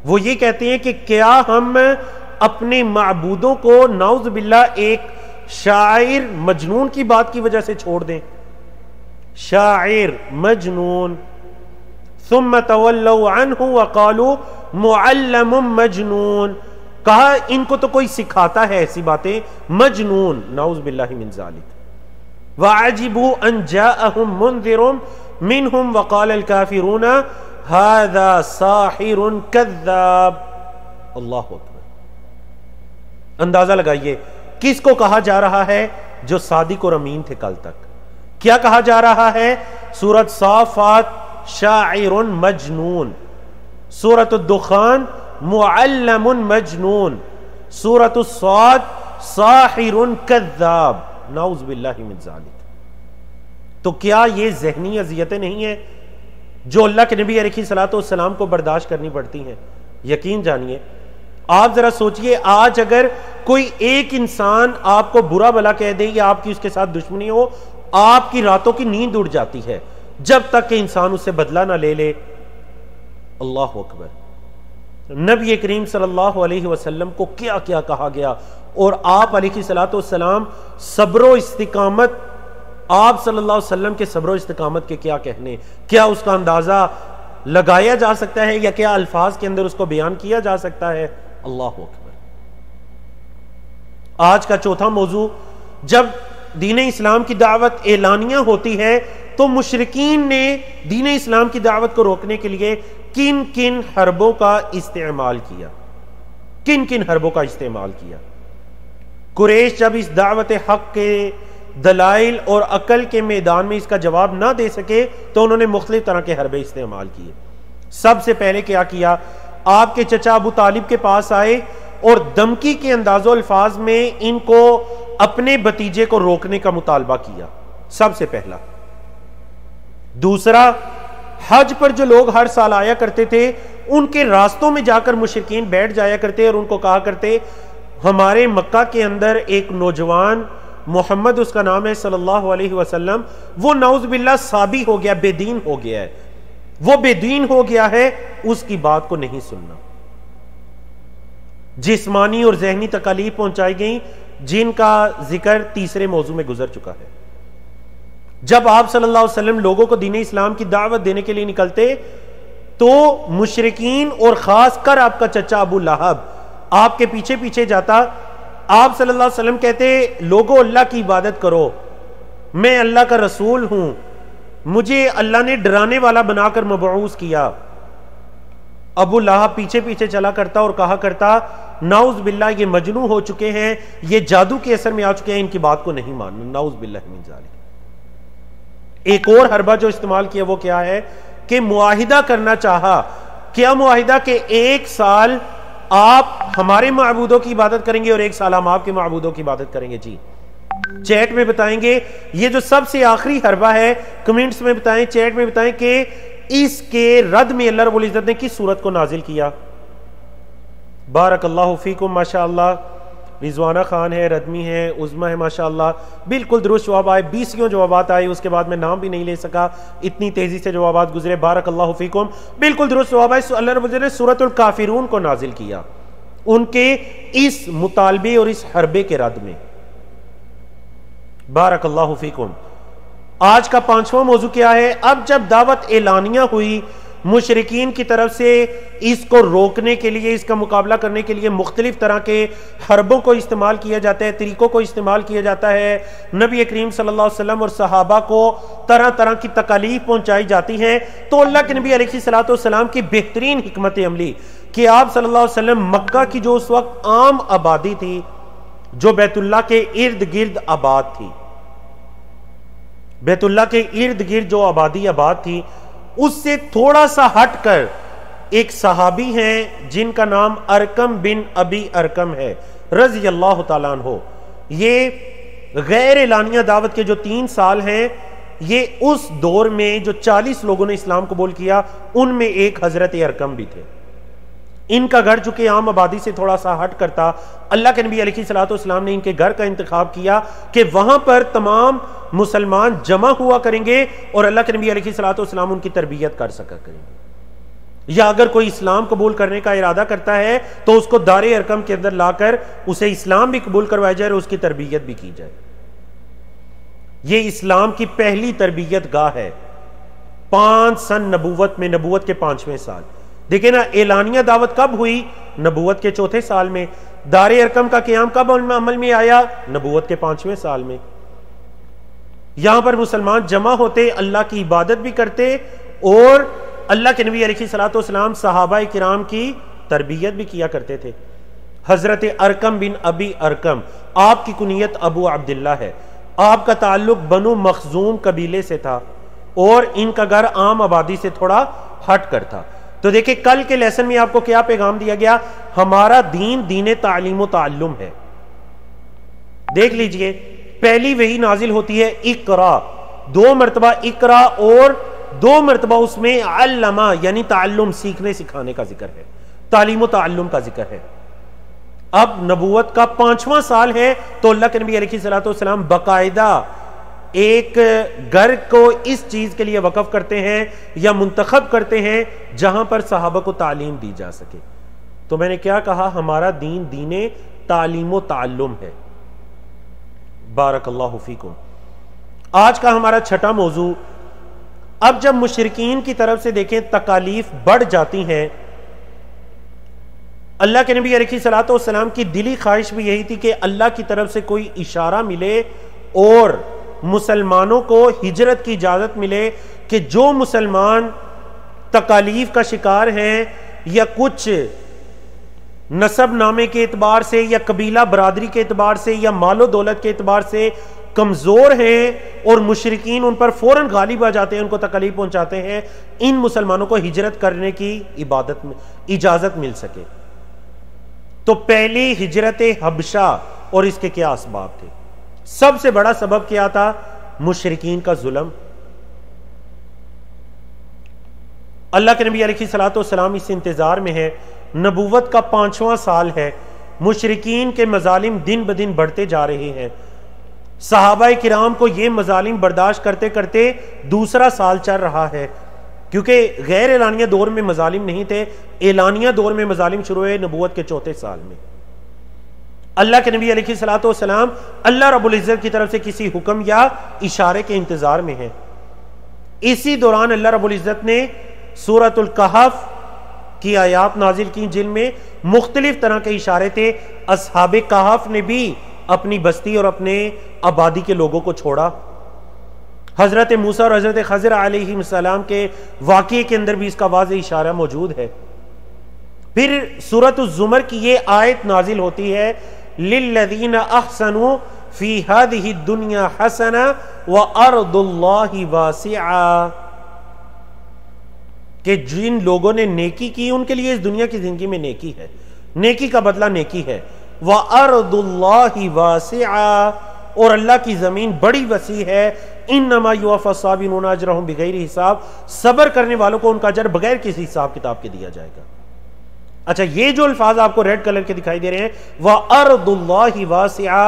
वो ये कहते हैं कि क्या हम अपने माबूदों को नाउज़ बिल्लाह एक शायर मजनून की बात की वजह से छोड़ दें। शायर मजनून, सुम्मा तवल्लौ अन्हु वक़ालू मुअल्लमुम मजनून, कहा इनको तो कोई सिखाता है ऐसी बातें, मजनून, नाउज़ बिल्लाहि मिन ज़ालिक। वअजिबू अन जाअहुम मुनज़िरुम मिनहुम वक़ालल काफ़िरून हाज़ा साहिरुन कज़्ज़ाब। अल्लाहु अकबर। अंदाजा लगाइए किसको कहा जा रहा है? जो सादिक और अमीन थे कल तक। क्या कहा जा रहा है? सूरत साफ़ात शाइरुन मजनून, सूरत दुखान मुअल्लमुन मजनून, सूरत साद साहिरुन कज़्ज़ाब, नाउज़ बिल्लाहि मिन ज़ालिक। तो क्या ये ज़हनी अज़ियतें नहीं है जो अल्लाह के नबी अलैहिस्सलातु वस्सलाम को बर्दाश्त करनी पड़ती हैं? यकीन जानिए, आप जरा सोचिए, आज अगर कोई एक इंसान आपको बुरा भला कह दे या आपकी उसके साथ दुश्मनी हो, आपकी रातों की नींद उड़ जाती है जब तक कि इंसान उससे बदला ना ले ले। अल्लाह अकबर। नबी करीम सल्लल्लाहु अलैहि वसल्लम को क्या क्या कहा गया, और आप अलैहिस्सलातु वस्सलाम सब्र इस्तिकामत, आप सल्लल्लाहु अलैहि वसल्लम के सब्र इस्तिकामत के क्या कहने, क्या उसका अंदाजा लगाया जा सकता है या क्या अल्फाज के अंदर उसको बयान किया जा सकता है? अल्लाह अकबर। आज का चौथा मौजू, जब दीन इस्लाम की दावत एलानिया होती है तो मुशरिकीन ने दीन इस्लाम की दावत को रोकने के लिए किन किन हरबों का इस्तेमाल किया, किन किन हरबों का इस्तेमाल किया। कुरैश जब इस दावत हक के दलाइल और अकल के मैदान में इसका जवाब ना दे सके तो उन्होंने मुख्तलिफ तरह के हरबे इस्तेमाल किए। सबसे पहले क्या किया, आपके चचा अबू तालिब के पास आए और धमकी के अंदाजो अल्फाज में इनको अपने भतीजे को रोकने का मुतालबा किया, सबसे पहला। दूसरा, हज पर जो लोग हर साल आया करते थे उनके रास्तों में जाकर मुशरिकीन बैठ जाया करते और उनको कहा करते, हमारे मक्का के अंदर एक नौजवान मोहम्मद उसका नाम है सल्लल्लाहु अलैहि वसल्लम, वो नाउज़ बिल्लाह साबी हो गया, बेदीन हो गया है, वो बेदीन हो गया है, उसकी बात को नहीं सुनना। जिस्मानी और जहनी तकालीफ पहुंचाई गई जिनका जिक्र तीसरे मौजू में गुजर चुका है। जब आप सल्लल्लाहु अलैहि वसल्लम लोगों को दीन इस्लाम की दावत देने के लिए निकलते तो मुशरिकीन और खास कर आपका चचा अबू लहब आपके पीछे पीछे जाता। आप सल्लल्लाहु अलैहि वसल्लम कहते, लोगों अल्लाह की इबादत करो, मैं अल्लाह का रसूल हूं, मुझे अल्लाह ने डराने वाला बनाकर मबऊस किया। अबू लहब पीछे पीछे चला करता और कहा करता, नाउज़ बिल्लाह ये मजनू हो चुके हैं, ये जादू के असर में आ चुके हैं, इनकी बात को नहीं मानना, नाउज़ बिल्लाह मिन ज़ालिक। एक और हरबा जो इस्तेमाल किया वो क्या है कि मुआहिदा करना चाहा क्या मुआहिदा के एक साल आप हमारे माबूदों की इबादत करेंगे और एक साल हम आपके माबूदों की इबादत करेंगे? जी, चैट में बताएंगे। ये जो सबसे आखिरी हरबा है, कमेंट्स में बताएं, चैट में बताएं कि इसके रद में अल्लाह रब्बुल इज्जत ने किस सूरत को नाजिल किया। बारकल्लाहु फीकुम, माशाअल्लाह। रिजवाना खान है, रदमी है, उज़मा है, माशाअल्लाह। बिल्कुल दुरुस्त जवाब आए, 20 जवाब आए, उसके बाद मैं नाम भी नहीं ले सका, इतनी तेजी से जवाब गुजरे। बारकल्लाहु फीकुम, बिल्कुल दुरुस्त जवाब आए। अल्लाह रब्बुल इज्जत ने सूरतुल काफिरून को नाजिल किया उनके इस मुतालबे और इस हरबे के रद में। बारकल्लाहु फीकुम। आज का 5वां मौजू क्या है? अब जब दावत एलानिया हुई मुशरिकीन की तरफ से, इसको रोकने के लिए, इसका मुकाबला करने के लिए मुख्तलिफ तरह के हरबों को इस्तेमाल किया जाता है, तरीकों को इस्तेमाल किया जाता है। नबी करीम सल्लल्लाहु अलैहि वसल्लम और सहाबा को तरह तरह की तकालीफ पहुंचाई जाती हैं। तो अल्लाह के नबी अलैहिस्सलातु वस्सलाम की बेहतरीन हिकमत अमली कि आप सल्लल्लाहु अलैहि वसल्लम मक्का की जो उस वक्त आम आबादी थी, जो बैतुल्लाह के इर्द गिर्द आबाद थी, बैतुल्लाह के इर्द गिर्द जो आबादी आबाद थी, उससे थोड़ा सा हटकर एक सहाबी हैं जिनका नाम अरकम बिन अबी अरकम है रज़ी अल्लाह तआला अन्हु। ये गैर एलानिया दावत के जो 3 साल हैं, ये उस दौर में जो 40 लोगों ने इस्लाम कबूल किया, उनमें एक हजरत अरकम भी थे। इनका घर चूंकि आम आबादी से थोड़ा सा हट करता, अल्लाह के नबी अलैहिस्सलातु वस्सलाम ने इनके घर का इंतखाब किया कि वहां पर तमाम मुसलमान जमा हुआ करेंगे और अल्लाह के नबी अलैहिस्सलातु वस्सलाम उनकी तरबियत कर सका करेंगे। या अगर कोई इस्लाम कबूल करने का इरादा करता है तो उसको दारे अरकम के अंदर लाकर उसे इस्लाम भी कबूल करवाया जाए और उसकी तरबियत भी की जाए। यह इस्लाम की पहली तरबियत गाह है। 5 सन नबूवत में, नबूवत के 5वें साल। देखिए ना, एलानिया दावत कब हुई? नबूवत के 4थे साल में। दारे अरकम का क़याम कब अमल में आया? नबूवत के 5वें साल में। यहां पर मुसलमान जमा होते, अल्लाह की इबादत भी करते और अल्लाह के नबी अलैहिस्सलातु वस्सलाम सहाबा किराम की तरबियत भी किया करते थे। हजरत अरकम बिन अबी अरकम, आपकी कुनियत अबू अब्दुल्ला है, आपका ताल्लुक बनु मखजूम कबीले से था और इनका घर आम आबादी से थोड़ा हट कर था। तो देखिए, कल के लेसन में आपको क्या पैगाम दिया गया? हमारा दीन दीन तालीम व ताल्लुम है। देख लीजिए, पहली वही नाजिल होती है इकरा, 2 मरतबा इकरा और 2 मरतबा उसमें अल्लमा यानी ताल्लुम, सीखने सिखाने का जिक्र है, तालीम व ताल्लुम का जिक्र है। अब नबूवत का 5वां साल है तो अल्लाह के नबी अलैहिस्सलातु वस्सलाम बाकायदा एक घर को इस चीज के लिए वक्फ करते हैं या मुंतखब करते हैं जहां पर सहाबा को तालीम दी जा सके। तो मैंने क्या कहा? हमारा दीन दीने तालीम व ताल्लुम है। बारकल्लाहु फीकुम। आज का हमारा 6ठा मौजू, अब जब मुशरिकीन की तरफ से देखें तकालीफ बढ़ जाती हैं, अल्लाह के नबी अलैहिस्सलातु वस्सलाम की दिली ख्वाहिश भी यही थी कि अल्लाह की तरफ से कोई इशारा मिले और मुसलमानों को हिजरत की इजाजत मिले कि जो मुसलमान तकालीफ का शिकार हैं या कुछ नसब नामे के एतबार से या कबीला बरादरी के एतबार से या मालो दौलत के एतबार से कमजोर हैं और मुशरिकीन उन पर फौरन गालिब आ जाते हैं, उनको तकलीफ पहुंचाते हैं, इन मुसलमानों को हिजरत करने की इजाजत मिल सके। तो पहली हिजरत हबशा, और इसके क्या असबाब थे? सबसे बड़ा सबब क्या था? मुशरिकीन का जुल्म। अल्लाह के नबी अलैहिस्सलातु वस्सलाम इस इंतजार में है, नबूवत का 5वां साल है, मुशरिकीन के मजालिम दिन ब दिन बढ़ते जा रहे हैं। सहाबाए किराम को ये मजालिम बर्दाश्त करते करते दूसरा साल चल रहा है, क्योंकि गैर एलानिया दौर में मजालिम नहीं थे, एलानिया दौर में मजालिम शुरू हुए नबूवत के 4थे साल में। अल्लाह के नबी अलैहिस्सलातु वस्सलाम अल्लाह रब्बुल इज्जत की तरफ से किसी हुक्म या इशारे के इंतजार में है। इसी दौरान अल्लाह रब्बुल इज्जत ने सूरतुल कहफ की आयात नाजिल की, जिनमें मुख्तलिफ तरह के इशारे थे। असहाबे कहफ ने भी अपनी बस्ती और अपने आबादी के लोगों को छोड़ा। हजरत मूसा और हजरत खज़र अलैहिस्सलाम के वाक़ये के अंदर भी इसका वाज़ेह इशारा मौजूद है। फिर सूरतुज़ ज़ुमर की ये आयत नाजिल होती है, लिल्लज़ीना अहसनु फी हादिही दुनिया हसना व अर्दुल्लाहि वासिआ। कि जिन लोगों ने नेकी की उनके लिए इस दुनिया की जिंदगी में नेकी है, नेकी का बदला नेकी है। व अर्दुल्लाहि वासिआ, और अल्लाह की जमीन बड़ी वसी है। इन्नमा युवफ़ा साबिरून अजरहुम बिगैरि हिसाब, सब्र करने वालों को उनका अजर बगैर किसी हिसाब किताब के दिया जाएगा। अच्छा, ये जो अल्फाज आपको रेड कलर के दिखाई दे रहे हैं, व अर्दुल्लाहि वासिआ,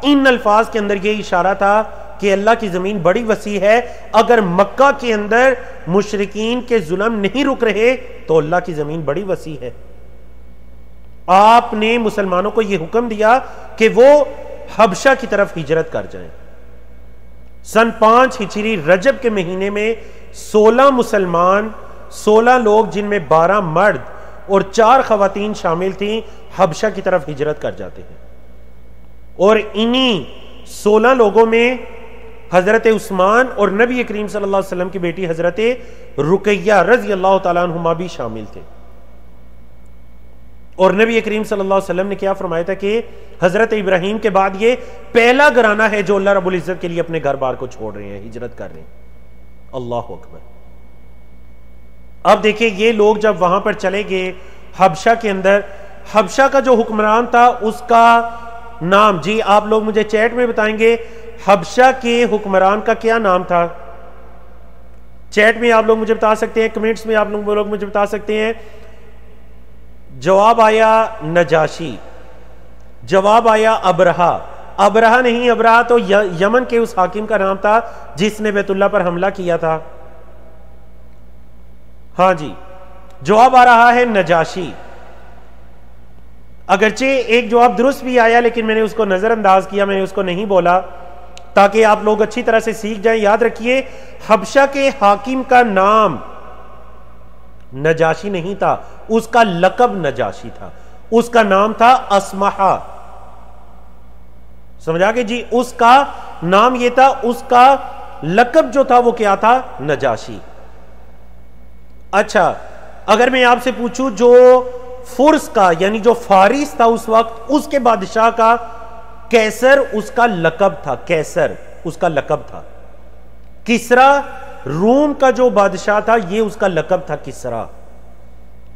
इन अल्फाज के अंदर ये इशारा था कि अल्लाह की जमीन बड़ी वसी है। अगर मक्का के अंदर मुशरिकीन के जुल्म नहीं रुक रहे तो अल्लाह की जमीन बड़ी वसी है। आपने मुसलमानों को यह हुक्म दिया कि वो हबशा की तरफ हिजरत कर जाएं। सन 5 हिजरी रजब के महीने में 16 मुसलमान, 16 लोग जिनमें 12 मर्द और 4 खवातीन शामिल थीं, हबशा की तरफ हिजरत कर जाते हैं। और इन्हीं 16 लोगों में हजरत उस्मान और नबी करीम सल्लल्लाहु अलैहि वसल्लम की बेटी हजरत रुकैया रजी अल्लाह तआला अन्हुमा भी शामिल थे। और नबी करीम सल्लल्लाहु अलैहि वसल्लम ने क्या फरमाया था कि हजरत इब्राहिम के बाद ये पहला घराना है जो अल्लाह रब्बुल इज्जत के लिए अपने घर बार को छोड़ रहे हैं, हिजरत कर रहे हैं। अल्लाह अकबर। अब देखिए, ये लोग जब वहां पर चले गए हबशा के अंदर, हबशा का जो हुक्मरान था उसका नाम, जी आप लोग मुझे चैट में बताएंगे, हबशा के हुक्मरान का क्या नाम था? चैट में आप लोग मुझे बता सकते हैं, कमेंट्स में आप लोग मुझे बता सकते हैं। जवाब आया नजाशी, जवाब आया अबरहा। अबरहा नहीं, अबरहा तो यमन के उस हाकिम का नाम था जिसने बैतुल्लाह पर हमला किया था। हाँ जी, जवाब आ रहा है नजाशी। अगरचे एक जवाब दुरुस्त भी आया लेकिन मैंने उसको नजरअंदाज किया, मैंने उसको नहीं बोला ताकि आप लोग अच्छी तरह से सीख जाएं। याद रखिए, हबशा के हाकिम का नाम नजाशी नहीं था, उसका लकब नजाशी था, उसका नाम था असमहा। समझा के जी, उसका नाम यह था, उसका लकब जो था वो क्या था? नजाशी। अच्छा, अगर मैं आपसे पूछूं जो फुर्स का यानी जो फारिस था उस वक्त, उसके बादशाह का कैसर उसका लकब था, कैसर उसका लकब था। किसरा रूम का जो बादशाह था ये उसका लकब था किसरा।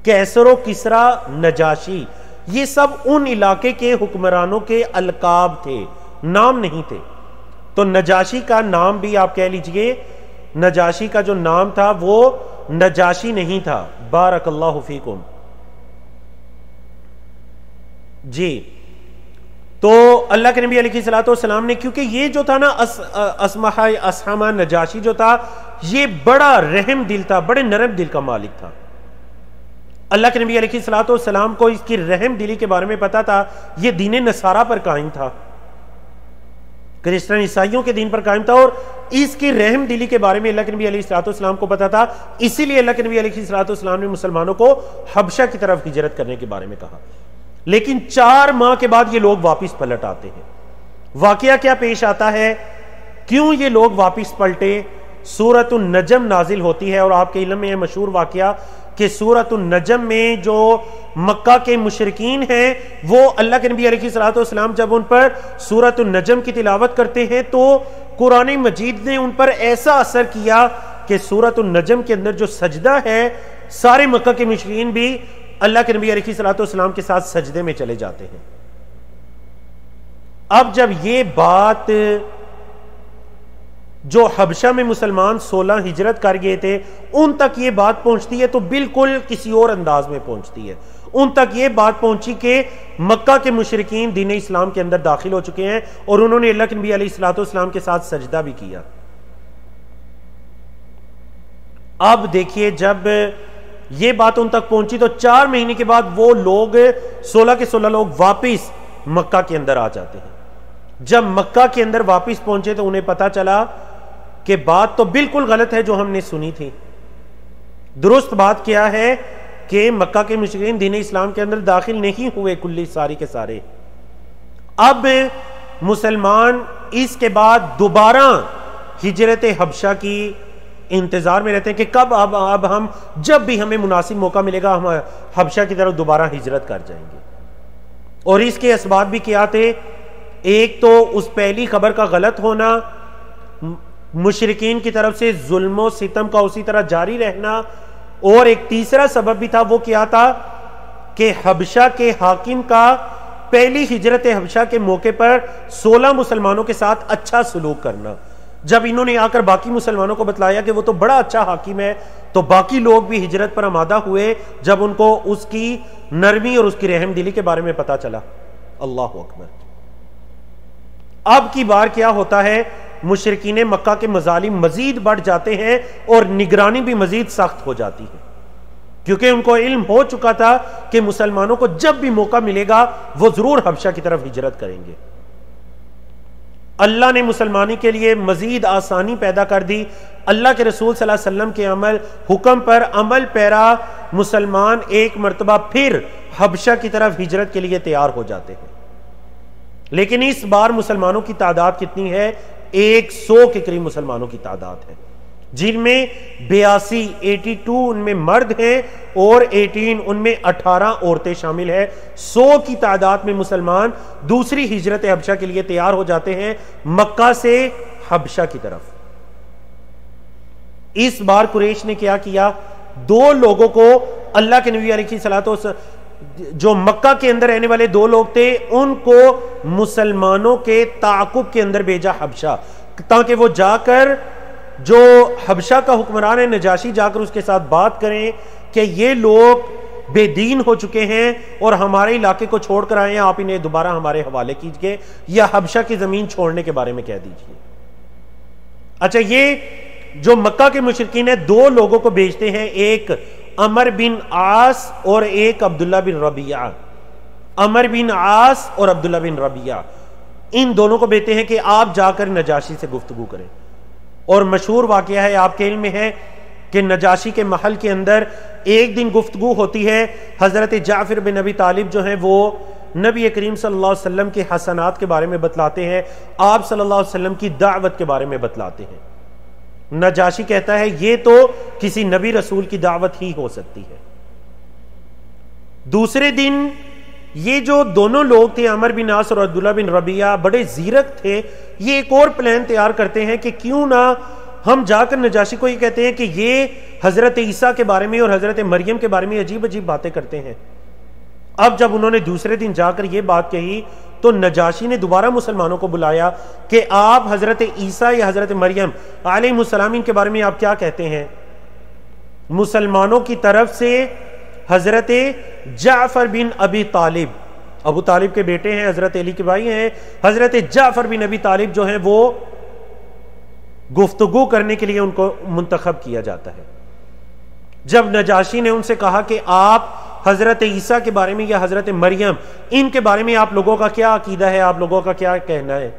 कैसरो किसरा नजाशी, ये सब उन इलाके के हुक्मरानों के अलकाब थे, नाम नहीं थे। तो नजाशी का नाम भी आप कह लीजिए, नजाशी का जो नाम था वो नजाशी नहीं था। बारकल्लाहु फीकुम जी। तो अल्लाह के नबी अलैहिस्सलातु वस्सलाम ने, क्योंकि ये जो था ना असमहा असहमा नजाशी जो था, ये बड़ा रहम दिल था, बड़े नरम दिल का मालिक था। अल्लाह के नबी अलैहिस्सलातु वस्सलाम को इसकी रहम दिली के बारे में पता था। ये दीन नसारा पर कायम था, क्रिश्चियन ईसाइयों के दीन पर कायम था, और इसकी रहम दिली के बारे में अल्लाह के नबी अलैहिस्सलातु वस्सलाम को पता था। इसीलिए अल्लाह के नबी अलैहिस्सलातु वस्सलाम ने मुसलमानों को हबशा की तरफ हिजरत करने के बारे में कहा। लेकिन 4 माह के बाद ये लोग वापिस पलट आते हैं। वाकया क्या पेश आता है, क्यों ये लोग वापिस पलटे? सूरतुन नजम नाजिल होती है, और आपके इल्म में यह मशहूर वाकया कि सूरतुन नजम में जो मक्का के मुशरिकीन हैं वो अल्लाह के नबी अलैहिस्सलातु वस्सलाम जब उन पर सूरतुन नजम की तिलावत करते हैं तो कुरान मजीद ने उन पर ऐसा असर किया कि सूरतुन नजम के अंदर जो सजदा है, सारे मक्का के मुशरिकीन भी अल्लाह के नबी अलैहिस्सलातु वस्सलाम के साथ सजदे में चले जाते हैं। अब जब ये बात जो हबशा में मुसलमान 16 हिजरत कर गए थे उन तक ये बात पहुंचती है तो बिल्कुल किसी और अंदाज में पहुंचती है। उन तक ये बात पहुंची कि मक्का के मुशरिकीन दीन इस्लाम के अंदर दाखिल हो चुके हैं और उन्होंने अल्लाह के नबी अलैहिस्सलातु वस्सलाम के साथ सजदा भी किया। अब देखिए, जब ये बात उन तक पहुंची तो 4 महीने के बाद वो लोग 16 के 16 लोग वापिस मक्का के अंदर आ जाते हैं। जब मक्का के अंदर वापिस पहुंचे तो उन्हें पता चला कि बात तो बिल्कुल गलत है जो हमने सुनी थी। दुरुस्त बात क्या है कि मक्का के मुशरिकीन दीन इस्लाम के अंदर दाखिल नहीं हुए कुल्ली सारी के सारे। अब मुसलमान इसके बाद दोबारा हिजरत हबशा की इंतजार में रहते हैं कि कब अब हम जब भी हमें मुनासिब मौका मिलेगा हम हबशा की तरफ दोबारा हिजरत कर जाएंगे। और इसके असबाब भी क्या थे? एक तो उस पहली खबर का गलत होना, मुशरिकीन की तरफ से जुल्म सितम का उसी तरह जारी रहना, और एक तीसरा सबब भी था, वो क्या था कि हबशा के हाकिम का पहली हिजरत हबशा के मौके पर 16 मुसलमानों के साथ अच्छा सलूक करना। जब इन्होंने आकर बाकी मुसलमानों को बतलाया कि वो तो बड़ा अच्छा हाकिम है, तो बाकी लोग भी हिजरत पर आमादा हुए जब उनको उसकी नरमी और उसकी रहमदिली के बारे में पता चला। अल्लाह अकबर। अब की बार क्या होता है, मुशरिकीन मक्का के मजालिम मजीद बढ़ जाते हैं और निगरानी भी मजीद सख्त हो जाती है, क्योंकि उनको इल्म हो चुका था कि मुसलमानों को जब भी मौका मिलेगा वो जरूर हबशा की तरफ हिजरत करेंगे। अल्लाह ने मुसलमानी के लिए मजीद आसानी पैदा कर दी। अल्लाह के रसूल सल्लल्लाहु अलैहि वसल्लम के अमल हुक्म पर अमल पैरा मुसलमान एक मरतबा फिर हबशा की तरफ हिजरत के लिए तैयार हो जाते हैं। लेकिन इस बार मुसलमानों की तादाद कितनी है? 100 के करीब मुसलमानों की तादाद है, जिनमें 82 उनमें मर्द हैं और 18 उनमें 18 औरतें शामिल है। 100 की तादाद में मुसलमान दूसरी हिजरत हबशा के लिए तैयार हो जाते हैं, मक्का से हबशा की तरफ। इस बार कुरैश ने क्या किया, 2 लोगों को अल्लाह के नबी अलैहिस्सलातो जो मक्का के अंदर रहने वाले 2 लोग थे, उनको मुसलमानों के ताकुब के अंदर भेजा हबशा, ताकि वो जाकर जो हबशा का हुक्मरान है नजाशी, जाकर उसके साथ बात करें कि ये लोग बेदीन हो चुके हैं और हमारे इलाके को छोड़कर आए हैं, आप इन्हें दोबारा हमारे हवाले कीजिए या हबशा की जमीन छोड़ने के बारे में कह दीजिए। अच्छा, ये जो मक्का के मुशरिकीन है 2 लोगों को भेजते हैं, एक अमर बिन आस और एक अब्दुल्ला बिन रबिया। अमर बिन आस और अब्दुल्ला बिन रबिया, इन दोनों को भेजते हैं कि आप जाकर नजाशी से गुफ्तगू करें। और मशहूर वाकया है, आपके इल्म में है कि नजाशी के महल के अंदर एक दिन गुफ्तगू होती है। हजरत जाफर बिन अबी तालिब जो हैं वो नबी करीम सल्लल्लाहु अलैहि वसल्लम के हसनात के बारे में बतलाते हैं, आप सल्लल्लाहु अलैहि वसल्लम की दावत के बारे में बतलाते हैं। नजाशी कहता है ये तो किसी नबी रसूल की दावत ही हो सकती है। दूसरे दिन ये जो दोनों लोग थे, अमर बिन आस और अब्दुल्ला बिन रबिया, बड़े जीरक थे। ये एक और प्लान तैयार करते हैं कि क्यों ना हम जाकर नजाशी को ये कहते हैं कि ये हजरत ईसा के बारे में और हजरत मरियम के बारे में अजीब अजीब बातें करते हैं। अब जब उन्होंने दूसरे दिन जाकर ये बात कही तो नजाशी ने दोबारा मुसलमानों को बुलाया कि आप हजरत ईसा या हजरत मरियम अलैहिस्सलाम के बारे में आप क्या कहते हैं। मुसलमानों की तरफ से हजरत जाफर बिन अबी तालिब, अबू तालिब के बेटे हैं, हजरत अली के भाई हैं, हजरत जाफर बिन अबी तालिब जो हैं वो गुफ्तगू करने के लिए उनको मुंतखब किया जाता है। जब नजाशी ने उनसे कहा कि आप हजरत ईसा के बारे में या हजरत मरियम, इनके बारे में आप लोगों का क्या अकीदा है, आप लोगों का क्या कहना है।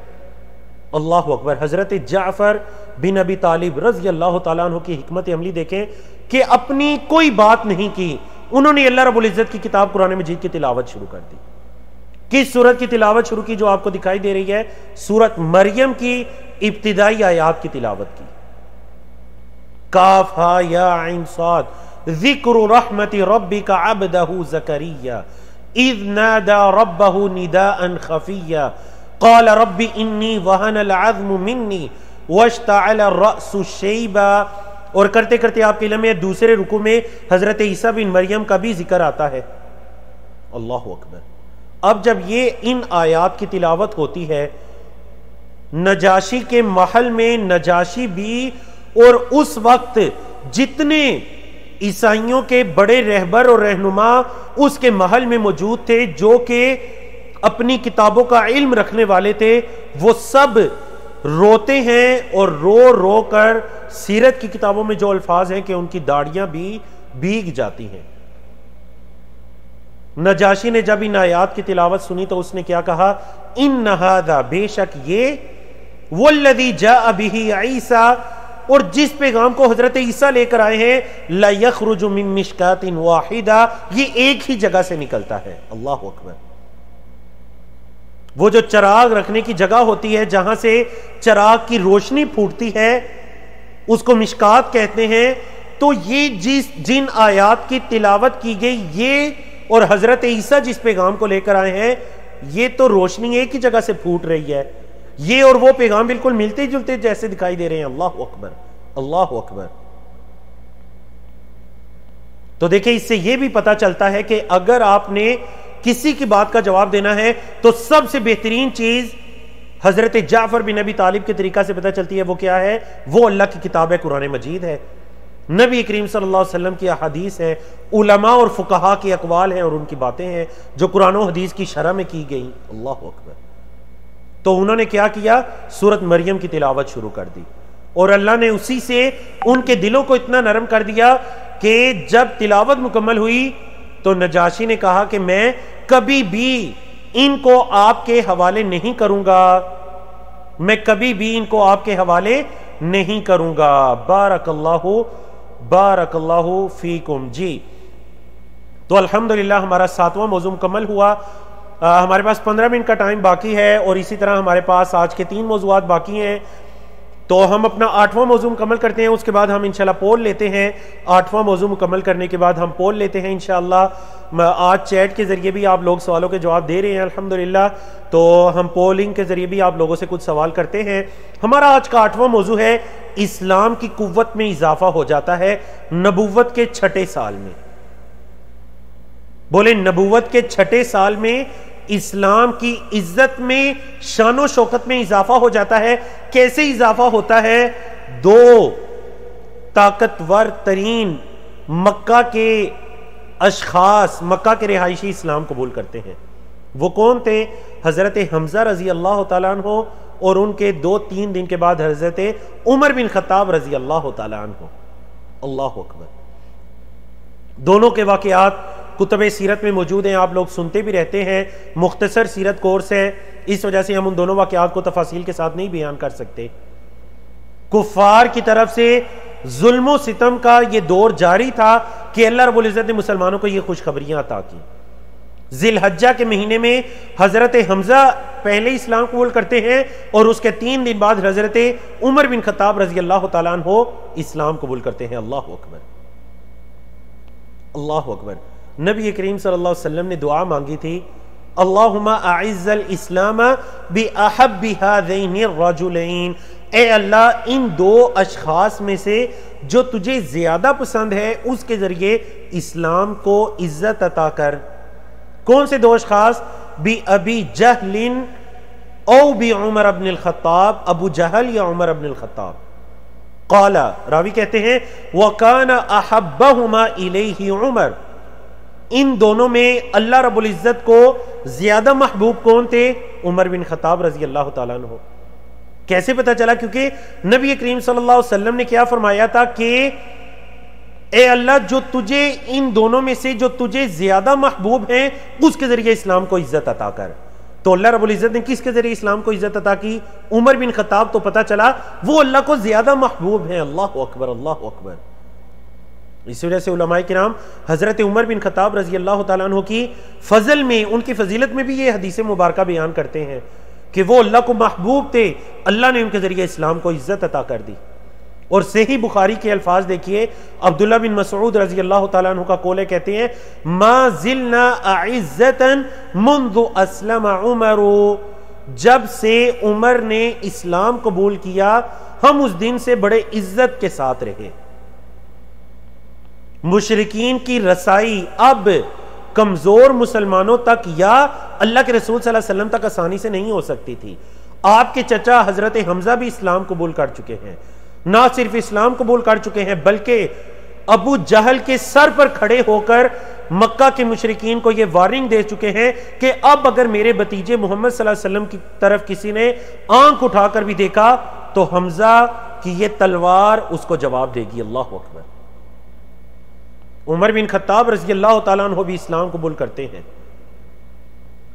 अल्लाह अकबर। हजरत जाफर बिन अबी तालिब रज़ी अल्लाह तआला अन्हु की हिकमत अमली देखें कि अपनी कोई बात नहीं की, उन्होंने अल्लाह रब्बुल इज्जत की किताब कुरान मजीद की तिलावत शुरू कर दी। किस सूरत की तिलावत शुरू की जो आपको दिखाई दे रही है? सूरत मरियम की इब्तिदाई आयात की तिलावत की। काफ हा या आइन साद ज़िक्र रहमति रब्बिका अब्दहु ज़करिया इज़ नादा रब्बहु निदाअन खफिया क़ाल रब्बि इन्नी वहनल अज़्मु मिन्नी वश्तअल अर्रअसु शैबा। और करते करते आपके इल्म में दूसरे रुकू में हजरत ईसा बिन मरियम का भी जिक्र आता है। अल्लाह अकबर। अब जब ये इन आयात की तिलावत होती है, नजाशी के महल में नजाशी भी और उस वक्त जितने ईसाइयों के बड़े रहबर और रहनुमा उसके महल में मौजूद थे, जो कि अपनी किताबों का इल्म रखने वाले थे, वो सब रोते हैं और रो रो कर सीरत की किताबों में जो अल्फाज हैं कि उनकी दाढ़ियां भी भीग जाती हैं। नजाशी ने जब इन आयात की तिलावत सुनी तो उसने क्या कहा? इन हादा, बेशक ये, वल्लज़ी जाअ बिही ईसा, और जिस पैगाम को हजरत ईसा लेकर आए हैं, ला यखरुजु मिन मिशकातिन वाहिदा, ये एक ही जगह से निकलता है। अल्लाह अकबर। वो जो चराग रखने की जगह होती है, जहां से चराग की रोशनी फूटती है, उसको मिशकात कहते हैं। तो ये जिन आयात की तिलावत की गई, ये और हजरत ईसा जिस पैगाम को लेकर आए हैं, ये तो रोशनी एक ही जगह से फूट रही है। ये और वो पैगाम बिल्कुल मिलते जुलते जैसे दिखाई दे रहे हैं। अल्लाह अकबर, अल्लाह अकबर। तो देखिए इससे यह भी पता चलता है कि अगर आपने किसी की बात का जवाब देना है तो सबसे बेहतरीन चीज हजरत जाफर बिन नबी तालिब के तरीका से पता चलती है। वो क्या है? वो अल्लाह की किताब है, कुरान मजीद है, नबी करीम सल्लल्लाहु अलैहि वसल्लम की अहादीस है, उलमा और फुकहा के अकवाल हैं और उनकी बातें हैं जो कुरान और हदीस की शरह में की गई। अल्लाह अकबर। तो उन्होंने क्या किया? सूरत मरियम की तिलावत शुरू कर दी और अल्लाह ने उसी से उनके दिलों को इतना नरम कर दिया कि जब तिलावत मुकम्मल हुई तो नजाशी ने कहा कि मैं कभी भी इनको आपके हवाले नहीं करूंगा, मैं कभी भी इनको आपके हवाले नहीं करूंगा। बारकल्लाहु फीकुम। जी, तो अल्हम्दुलिल्लाह हमारा 7वां मौजू मुकम्मल हुआ। हमारे पास 15 मिनट का टाइम बाकी है और इसी तरह हमारे पास आज के 3 मौजूआत बाकी हैं। तो हम अपना 8वां मौजू मुकम्मल करते हैं, उसके बाद हम इंशाल्लाह पोल लेते हैं। 8वां मौजू मुकम्मल करने के बाद हम पोल लेते हैं इंशाल्लाह। आज चैट के जरिए भी आप लोग सवालों के जवाब दे रहे हैं अल्हम्दुलिल्लाह, तो हम पोलिंग के जरिए भी आप लोगों से कुछ सवाल करते हैं। हमारा आज का 8वां मौजू है इस्लाम की कुव्वत में इजाफा हो जाता है नबूवत के 6ठे साल में। बोले नबूवत के 6ठे साल में इस्लाम की इज्जत में, शानो शौकत में इजाफा हो जाता है। कैसे इजाफा होता है? 2 ताकतवर तरीन मक्का के अशखास, मक्का के रिहायशी इस्लाम कबूल करते हैं। वो कौन थे? हजरत हमजा रजी अल्लाह तआला अन्हु और उनके 2-3 दिन के बाद हजरत उमर बिन खत्ताब रजी अल्लाह तआला अन्हु। अल्लाह अकबर। दोनों के वाकयात कुतुब सीरत में मौजूद हैं, आप लोग सुनते भी रहते हैं। मुख्तसर सीरत कोर्स है, इस वजह से हम उन दोनों वाकयात को तफासील के साथ नहीं बयान कर सकते। कुफार की तरफ से जुल्म सितम का ये दौर जारी था कि अल्लाह रब्बुल इज्जत ने मुसलमानों को ये खुशखबरियां अता की। जिलहज्जा के महीने में हजरत हमजा पहले इस्लाम कबूल करते हैं और उसके 3 दिन बाद हजरत उमर बिन खत्ताब रजी अल्लाह तआला अन्हु इस्लाम कबूल करते हैं। अल्लाह अकबर, अल्लाह अकबर। नबी करीम सल्लल्लाहु अलैहि वसल्लम ने दुआ मांगी थी, अल्लाहुम्मा अइज़्ज़ल इस्लाम बि अहब्बि हाज़ैनि रजुलैन। ए अल्लाह, इन 2 अशखास में से जो तुझे ज्यादा पसंद है उसके जरिए इस्लाम को इज्जत अता कर। कौन से 2 अशखास? बि अबी जहलिन औ बि उमर अब्न खत्ताब, अबू जहल या उमर अब्न खत्ताब। काला, रावी कहते हैं वकाना अहब्बहुमा इलैहि उमर। इन दोनों में अल्लाह रब्बुल इज्जत को ज्यादा महबूब कौन थे? उमर बिन खत्ताब रजी अल्लाह तआला अन्हु। कैसे पता चला? क्योंकि नबी करीम सल्लल्लाहु अलैहि वसल्लम ने क्या फरमाया था कि ए अल्लाह, जो तुझे इन दोनों में से जो तुझे ज्यादा महबूब हैं उसके जरिए इस्लाम को इज्जत अता कर। तो अल्लाह रब्बुल इज्जत ने किसके जरिए इस्लाम को इज्जत अता की? Umar bin Khattab. तो पता चला वो अल्लाह को ज्यादा महबूब हैं। अल्लाह अकबर, अल्लाह अकबर। इस वजह से उलमाए किराम हजरत उमर बिन खत्ताब रजी अल्लाह तआला अन्हु की फजल में, उनकी फजीलत में भी ये हदीस मुबारक बयान करते हैं कि वो अल्लाह को महबूब थे, अल्लाह ने उनके जरिए इस्लाम को इज्जत अता कर दी। और सही बुखारी के अल्फाज देखिए, अब्दुल्ला बिन मसऊद रजी अल्लाह तआला अन्हु का कौल है, कहते हैं मा ज़िलना अइज़्ज़तन मुंज़ु अस्लम उमर। जब से उमर ने इस्लाम कबूल किया हम उस दिन से बड़े इज्जत के साथ रहे। मुशरिकीन की रसाई अब कमजोर मुसलमानों तक या अल्लाह के रसूल सल्लल्लाहु अलैहि वसल्लम तक आसानी से नहीं हो सकती थी। आपके चचा हजरत हमजा भी इस्लाम कबूल कर चुके हैं, ना सिर्फ इस्लाम कबूल कर चुके हैं बल्कि अबू जहल के सर पर खड़े होकर मक्का के मुशरिकीन को यह वार्निंग दे चुके हैं कि अब अगर मेरे भतीजे मोहम्मद सल्लल्लाहु अलैहि वसल्लम की तरफ किसी ने आंख उठाकर भी देखा तो हमजा की यह तलवार उसको जवाब देगी। अल्लाह अकबर। उमर बिन खत्ताब रज़ी अल्लाह तआला अन्हु भी इस्लाम कबूल करते हैं।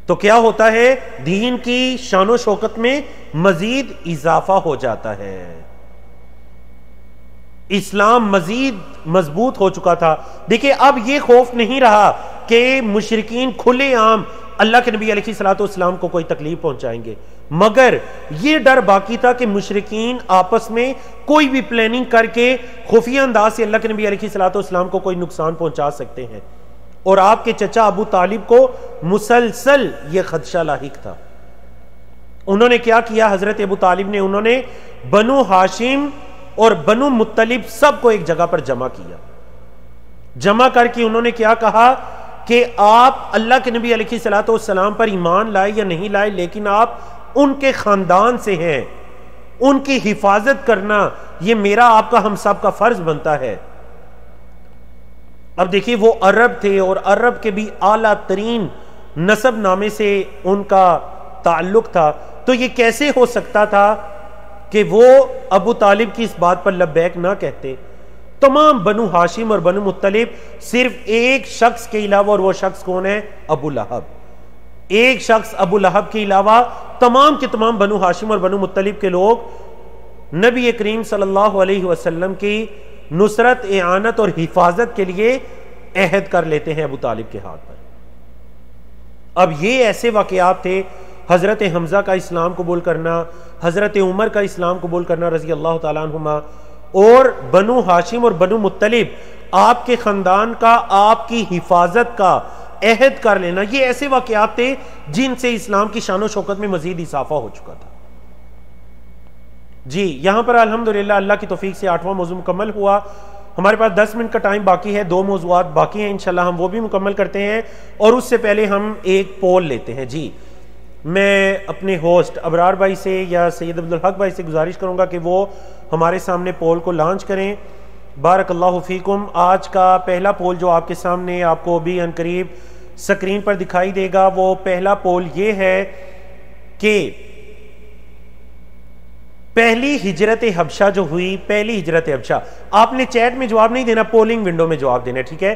तो क्या होता है? दीन की शानो शौकत में मजीद इजाफा हो जाता है। इस्लाम मजीद मजबूत हो चुका था। देखिए अब यह खौफ नहीं रहा कि मुशरिकीन खुलेआम अल्लाह के नबी अलैहिस्सलाम को कोई तकलीफ पहुंचाएंगे, मगर यह डर बाकी था कि मुशरिकीन आपस में कोई भी प्लानिंग करके खुफिया अंदाज से अल्लाह के नबी अलैहिस्सलाम को कोई नुकसान पहुंचा सकते हैं। और आपके चचा अबू तालिब को मुसलसल यह खदशा लाहिक था। उन्होंने क्या किया? हजरत अबू तालिब ने उन्होंने बनु हाशिम और बनु मुत्तलिब सबको एक जगह पर जमा किया जमा करके उन्होंने क्या कहा कि आप अल्लाह के नबी अलैहिस्सलाम पर ईमान लाए या नहीं लाए, लेकिन आप उनके खानदान से हैं, उनकी हिफाजत करना यह मेरा आपका हम सब का फर्ज बनता है। अब देखिए वो अरब थे और अरब के भी आला तरीन नसब नामे से उनका ताल्लुक था, तो ये कैसे हो सकता था कि वो अबू तालिब की इस बात पर लब्बैक ना कहते। तमाम बनु हाशिम और बनु मुत्तलिब सिर्फ एक शख्स के अलावा, और वो शख्स कौन है? अबू लहब। एक शख्स अबू लहब के अलावा तमाम के तमाम बनु हाशिम और बनु मुत्तलिब के लोग नबी करीम सल्लल्लाहु अलैहि वसल्लम की नुसरत, एआनत और हिफाजत के लिए अहद कर लेते हैं अबू तालिब के हाथ पर। अब ये ऐसे वाकयात थे, हजरत हमजा का इस्लाम कबूल करना, हजरत उमर का इस्लाम कबूल करना रजी अल्लाह तआला अन्हुमा, और बनु हाशिम और बनु मुत्तलिब आपके खानदान का, आपकी हिफाजत का अहद कर लेना, ये ऐसे वाकयात थे जिनसे इस्लाम की शान शौकत में मजीद इजाफा हो चुका था। जी यहां पर अल्हम्दुलिल्लाह अल्लाह की तौफीक से 8वां मौजू मुकम्मल हुआ। हमारे पास 10 मिनट का टाइम बाकी है, 2 मौजूआत बाकी हैं, इंशाल्लाह हम वो भी मुकम्मल करते हैं। और उससे पहले हम एक पोल लेते हैं। जी मैं अपने होस्ट अबरार भाई से या सैयद अब्दुल हक भाई से गुजारिश करूंगा कि वो हमारे सामने पोल को लॉन्च करें। बारकल्लाहु फीकुम। आज का पहला पोल जो आपके सामने आपको अभी अनकरीब स्क्रीन पर दिखाई देगा, वो पहला पोल ये है कि पहली हिजरत हबशा जो हुई, पहली हिजरत हबशा, आपने चैट में जवाब नहीं देना, पोलिंग विंडो में जवाब देना, ठीक है?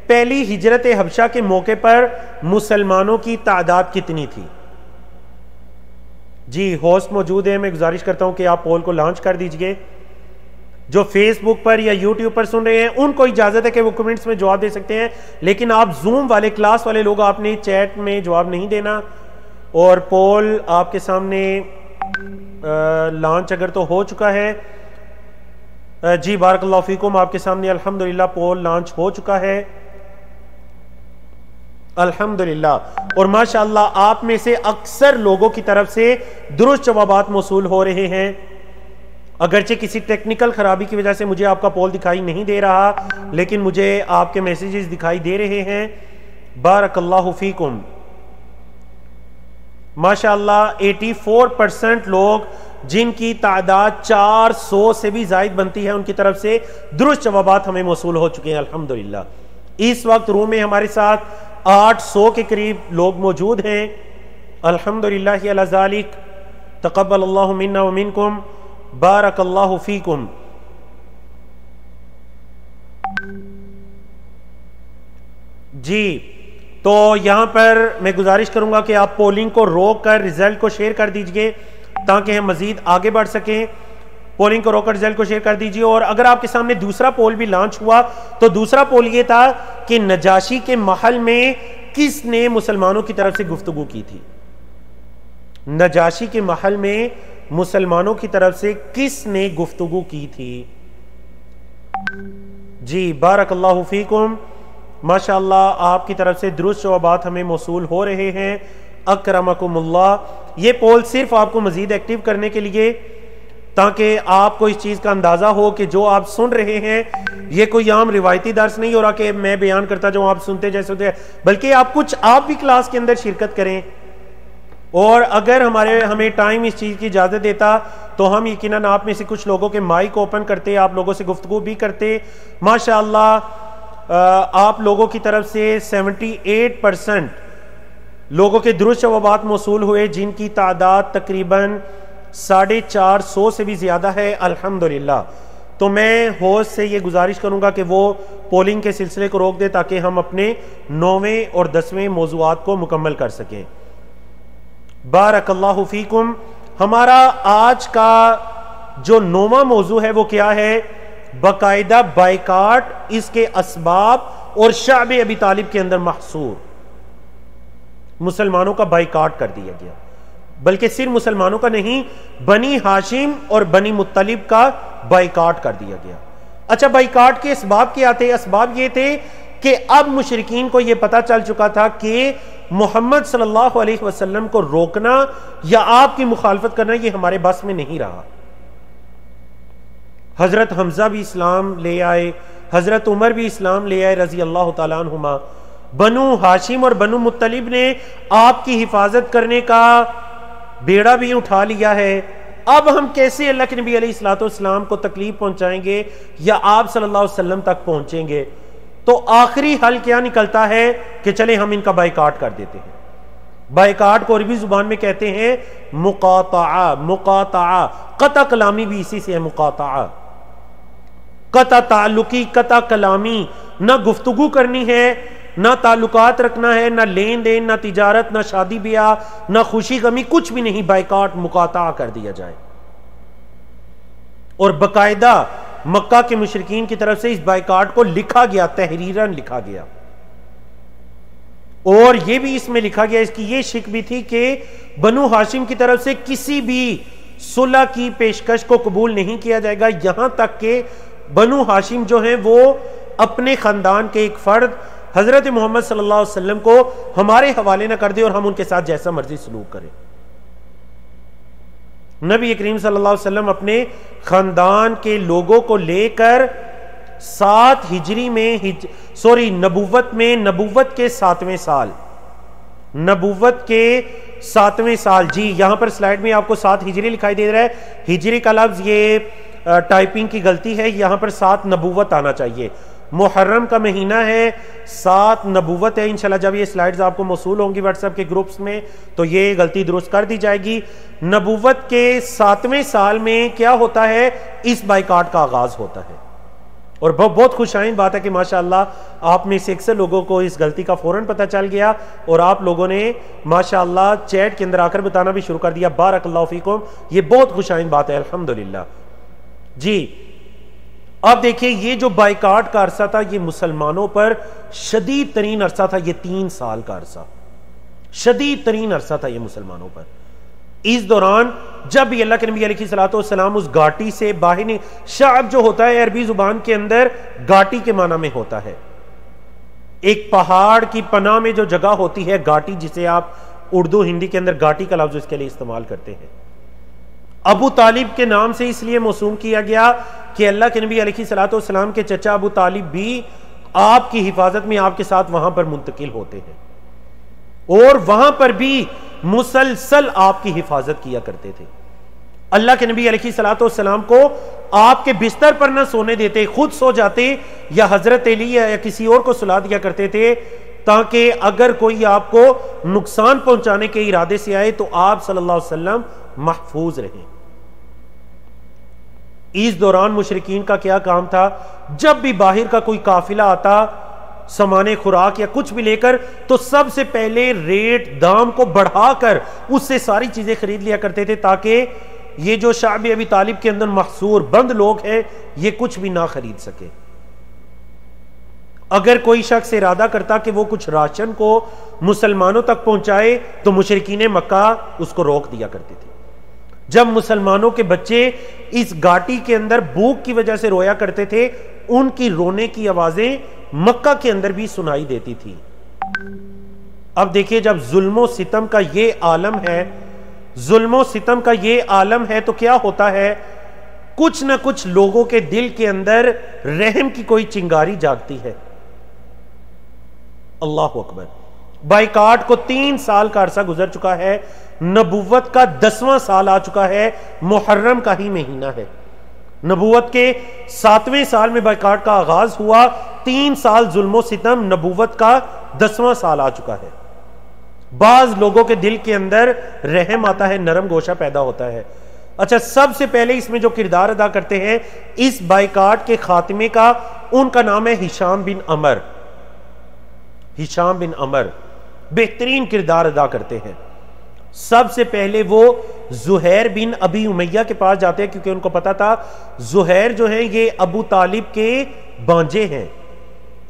पहली हिजरत हबशा के मौके पर मुसलमानों की तादाद कितनी थी? जी होस्ट मौजूद है, मैं गुजारिश करता हूं कि आप पोल को लॉन्च कर दीजिए। जो फेसबुक पर या यूट्यूब पर सुन रहे हैं उनको इजाजत है कि वो कमेंट्स में जवाब दे सकते हैं, लेकिन आप जूम वाले क्लास वाले लोग आपने चैट में जवाब नहीं देना। और पोल आपके सामने लॉन्च अगर तो हो चुका है। जी बारकल्लाहु फीकुम, आपके सामने अल्हम्दुलिल्लाह पोल लॉन्च हो चुका है अल्हम्दुलिल्लाह। और माशाअल्लाह आप में से अक्सर लोगों की तरफ से दुरुस्त जवाबात मौसूल हो रहे हैं। अगरचे किसी टेक्निकल खराबी की वजह से मुझे आपका पोल दिखाई नहीं दे रहा, लेकिन मुझे आपके मैसेजेस दिखाई दे रहे हैं। बारकल्लाहु फीकुम। माशाअल्लाह 84% लोग जिनकी तादाद 400 से भी जायद बनती है, उनकी तरफ से दुरुस्त जवाबात हमें मौसूल हो चुके हैं अल्हम्दुलिल्लाह। इस वक्त रूम में हमारे साथ 800 के करीब लोग मौजूद हैं अल्हम्दुलिल्लाह अला ज़ालिक। तक़ब्बल अल्लाहु मिन्ना व मिनकुम। बारकल्लाहु फीकुम। जी तो यहां पर मैं गुजारिश करूंगा कि आप पोलिंग को रोक कर रिजल्ट को शेयर कर दीजिए ताकि हम मजीद आगे बढ़ सकें। पोलिंग को रोककर रिजल्ट को शेयर कर दीजिए। और अगर आपके सामने दूसरा पोल भी लॉन्च हुआ तो दूसरा पोल ये था कि नजाशी के महल में किसने मुसलमानों की तरफ से गुफ्तगू की थी? नजाशी के महल में मुसलमानों की तरफ से किसने गुफ्तगू की थी? जी बारकल्लाहु फीकुम। माशाअल्लाह आपकी तरफ से दुरुस्त जवाबात हमें मौसूल हो रहे हैं अकरमकुमुल्लाह। ये पोल सिर्फ आपको मजीद एक्टिव करने के लिए, ताकि आपको इस चीज का अंदाजा हो कि जो आप सुन रहे हैं ये कोई आम रिवायती दर्स नहीं हो रहा कि मैं बयान करता जाऊं आप सुनते जैसे होते हैं, बल्कि आप भी क्लास के अंदर शिरकत करें। और अगर हमें टाइम इस चीज की इजाजत देता तो हम यकीनन आप में से कुछ लोगों के माइक ओपन करते, आप लोगों से गुफ्तगू भी करते। माशाअल्लाह आप लोगों की तरफ से 78% लोगों के दुरुस्त जवाबात मौसूल हुए, जिनकी तादाद तकरीबन 450 से भी ज्यादा है अल्हम्दुलिल्लाह। तो मैं होस्ट से ये गुजारिश करूंगा कि वो पोलिंग के सिलसिले को रोक दे ताकि हम अपने 9वें और 10वें मौजूआत को मुकम्मल कर सकें। बारकल्लाहु फीकुम। हमारा आज का जो 9वां मौजू है वो क्या है? बाकायदा बाइकाट, इसके असबाब और शाब अबी तालिब के अंदर महसूर मुसलमानों का बाइकाट कर दिया गया। बल्कि सिर्फ मुसलमानों का नहीं, बनी हाशिम और बनी मुत्तलिब का बाइकाट कर दिया गया। अच्छा, बाइकाट के असबाब क्या थे? असबाब ये थे कि अब मुशरिकीन को यह पता चल चुका था कि मोहम्मद सल्लल्लाहु अलैहि वसल्लम को रोकना या आपकी मुखालफत करना ये हमारे बस में नहीं रहा। हजरत हमजा भी इस्लाम ले आए, हजरत उमर भी इस्लाम ले आए रजी अल्लाह तआला अन्हुमा। बनु हाशिम और बनु मुत्तलिब ने आपकी हिफाजत करने का बेड़ा भी उठा लिया है। अब हम कैसे अल्लाह के नबी अलैहिस्सलाम को तकलीफ पहुंचाएंगे या आप सल्लल्लाहु अलैहि वसल्लम तक पहुंचेंगे? तो आखिरी हल क्या निकलता है कि चले हम इनका बाइकाट कर देते हैं। बाइकाट को अरबी जुबान में कहते हैं मुकाता। मुकाता कता कलामी भी इसी से है। मुकाता कता ताल्लुकी, कता कलामी, ना गुफ्तगू करनी है, ना ताल्लुकात रखना है, ना लेन देन, ना तिजारत, ना शादी ब्याह, ना खुशी गमी, कुछ भी नहीं। बाइकाट मुकाता कर दिया जाए। और बकायदा मक्का के मुशरिकीन की तरफ से इस बाइकाट को लिखा गया, तहरीरन लिखा गया। और यह भी इसमें लिखा गया, इसकी यह शिक भी थी कि बनु हाशिम की तरफ से किसी भी सुलह की पेशकश को कबूल नहीं किया जाएगा, यहां तक कि बनु हाशिम जो हैं वो अपने खानदान के एक फर्द हजरत मोहम्मद सल्लल्लाहु अलैहि वसल्लम को हमारे हवाले ना कर दे और हम उनके साथ जैसा मर्जी सलूक करें। नबी करीम सल्लल्लाहु अलैहि वसल्लम अपने खानदान के लोगों को लेकर 7 हिजरी में नबुव्वत में, नबुव्वत के 7वें साल, नबुव्वत के 7वें साल, जी यहां पर स्लाइड में आपको 7 हिजरी लिखाई दे रहा है। हिजरी का लफ्ज ये टाइपिंग की गलती है, यहां पर 7 नबुव्वत आना चाहिए। मुहर्रम का महीना है, 7 नबुव्वत है। इंशाल्लाह जब ये स्लाइड्स आपको मौसूल होंगी व्हाट्सएप के ग्रुप्स में तो ये गलती दुरुस्त कर दी जाएगी। नबुव्वत के 7वें साल में क्या होता है, इस बाइकाट का आगाज होता है। और बहुत खुशाइन बात है कि माशाअल्लाह आप में से अक्सर लोगों को इस गलती का फौरन पता चल गया और आप लोगों ने माशाअल्लाह चैट के अंदर आकर बताना भी शुरू कर दिया। बारकल्लाहु फीकुम, ये बहुत खुशाइन बात है, अल्हम्दुलिल्लाह जी। अब देखिए ये जो बाइकाट का अरसा था ये मुसलमानों पर शदीद तरीन अरसा था। ये 3 साल का अरसा शदीद तरीन अरसा था ये मुसलमानों पर। इस दौरान जब भी अल्लाह के नबी अलैहिस्सलाम उस घाटी से बाहर नहीं, शाब जो होता है अरबी जुबान के अंदर घाटी के माना में होता है, एक पहाड़ की पनाह में जो जगह होती है घाटी, जिसे आप उर्दू हिंदी के अंदर घाटी का लफ्ज इसके लिए इस्तेमाल करते हैं। अबू तालिब के नाम से इसलिए मौसूम किया गया कि अल्लाह के नबी अलैहिस्सलाम के चचा अबू तालिब भी आपकी हिफाजत में आपके साथ वहां पर मुंतकिल होते हैं और वहां पर भी मुसलसल आपकी हिफाजत किया करते थे। अल्लाह के नबी अलैहिस्सलाम को आपके बिस्तर पर न सोने देते, खुद सो जाते या हजरत अली या किसी और को सुला दिया करते थे, ताकि अगर कोई आपको नुकसान पहुंचाने के इरादे से आए तो आप सल्लल्लाहु अलैहि वसल्लम महफूज रहें। इस दौरान मुशरिकीन का क्या काम था, जब भी बाहर का कोई काफिला आता सामाने खुराक या कुछ भी लेकर, तो सबसे पहले रेट दाम को बढ़ाकर उससे सारी चीजें खरीद लिया करते थे, ताकि ये जो शाब अबी तालिब के अंदर महसूर बंद लोग हैं ये कुछ भी ना खरीद सके। अगर कोई शख्स इरादा करता कि वो कुछ राशन को मुसलमानों तक पहुंचाए तो मुशरिकीन मक्का उसको रोक दिया करते थे। जब मुसलमानों के बच्चे इस घाटी के अंदर भूख की वजह से रोया करते थे, उनकी रोने की आवाजें मक्का के अंदर भी सुनाई देती थी। अब देखिए जब जुल्मो सितम का ये आलम है, जुल्मो सितम का ये आलम है, तो क्या होता है, कुछ ना कुछ लोगों के दिल के अंदर रहम की कोई चिंगारी जागती है। अल्लाह अकबर। बाइकाट को 3 साल का अरसा गुजर चुका है, नबुव्वत का 10वां साल आ चुका है, मुहर्रम का ही महीना है। नबुव्वत के 7वें साल में बाइकाट का आगाज हुआ, 3 साल जुल्मो सितम, नबुव्वत का 10वां साल आ चुका है। बाज लोगों के दिल के अंदर रहम आता है, नरम गोशा पैदा होता है। अच्छा, सबसे पहले इसमें जो किरदार अदा करते हैं इस बाइकाट के खात्मे का, उनका नाम है हिशाम बिन अमर। हिशाम बिन अमर बेहतरीन किरदार अदा करते हैं। सबसे पहले वो जुहैर बिन अबी उमैया के पास जाते हैं, क्योंकि उनको पता था जुहैर जो है ये अबू तालिब के बांजे हैं,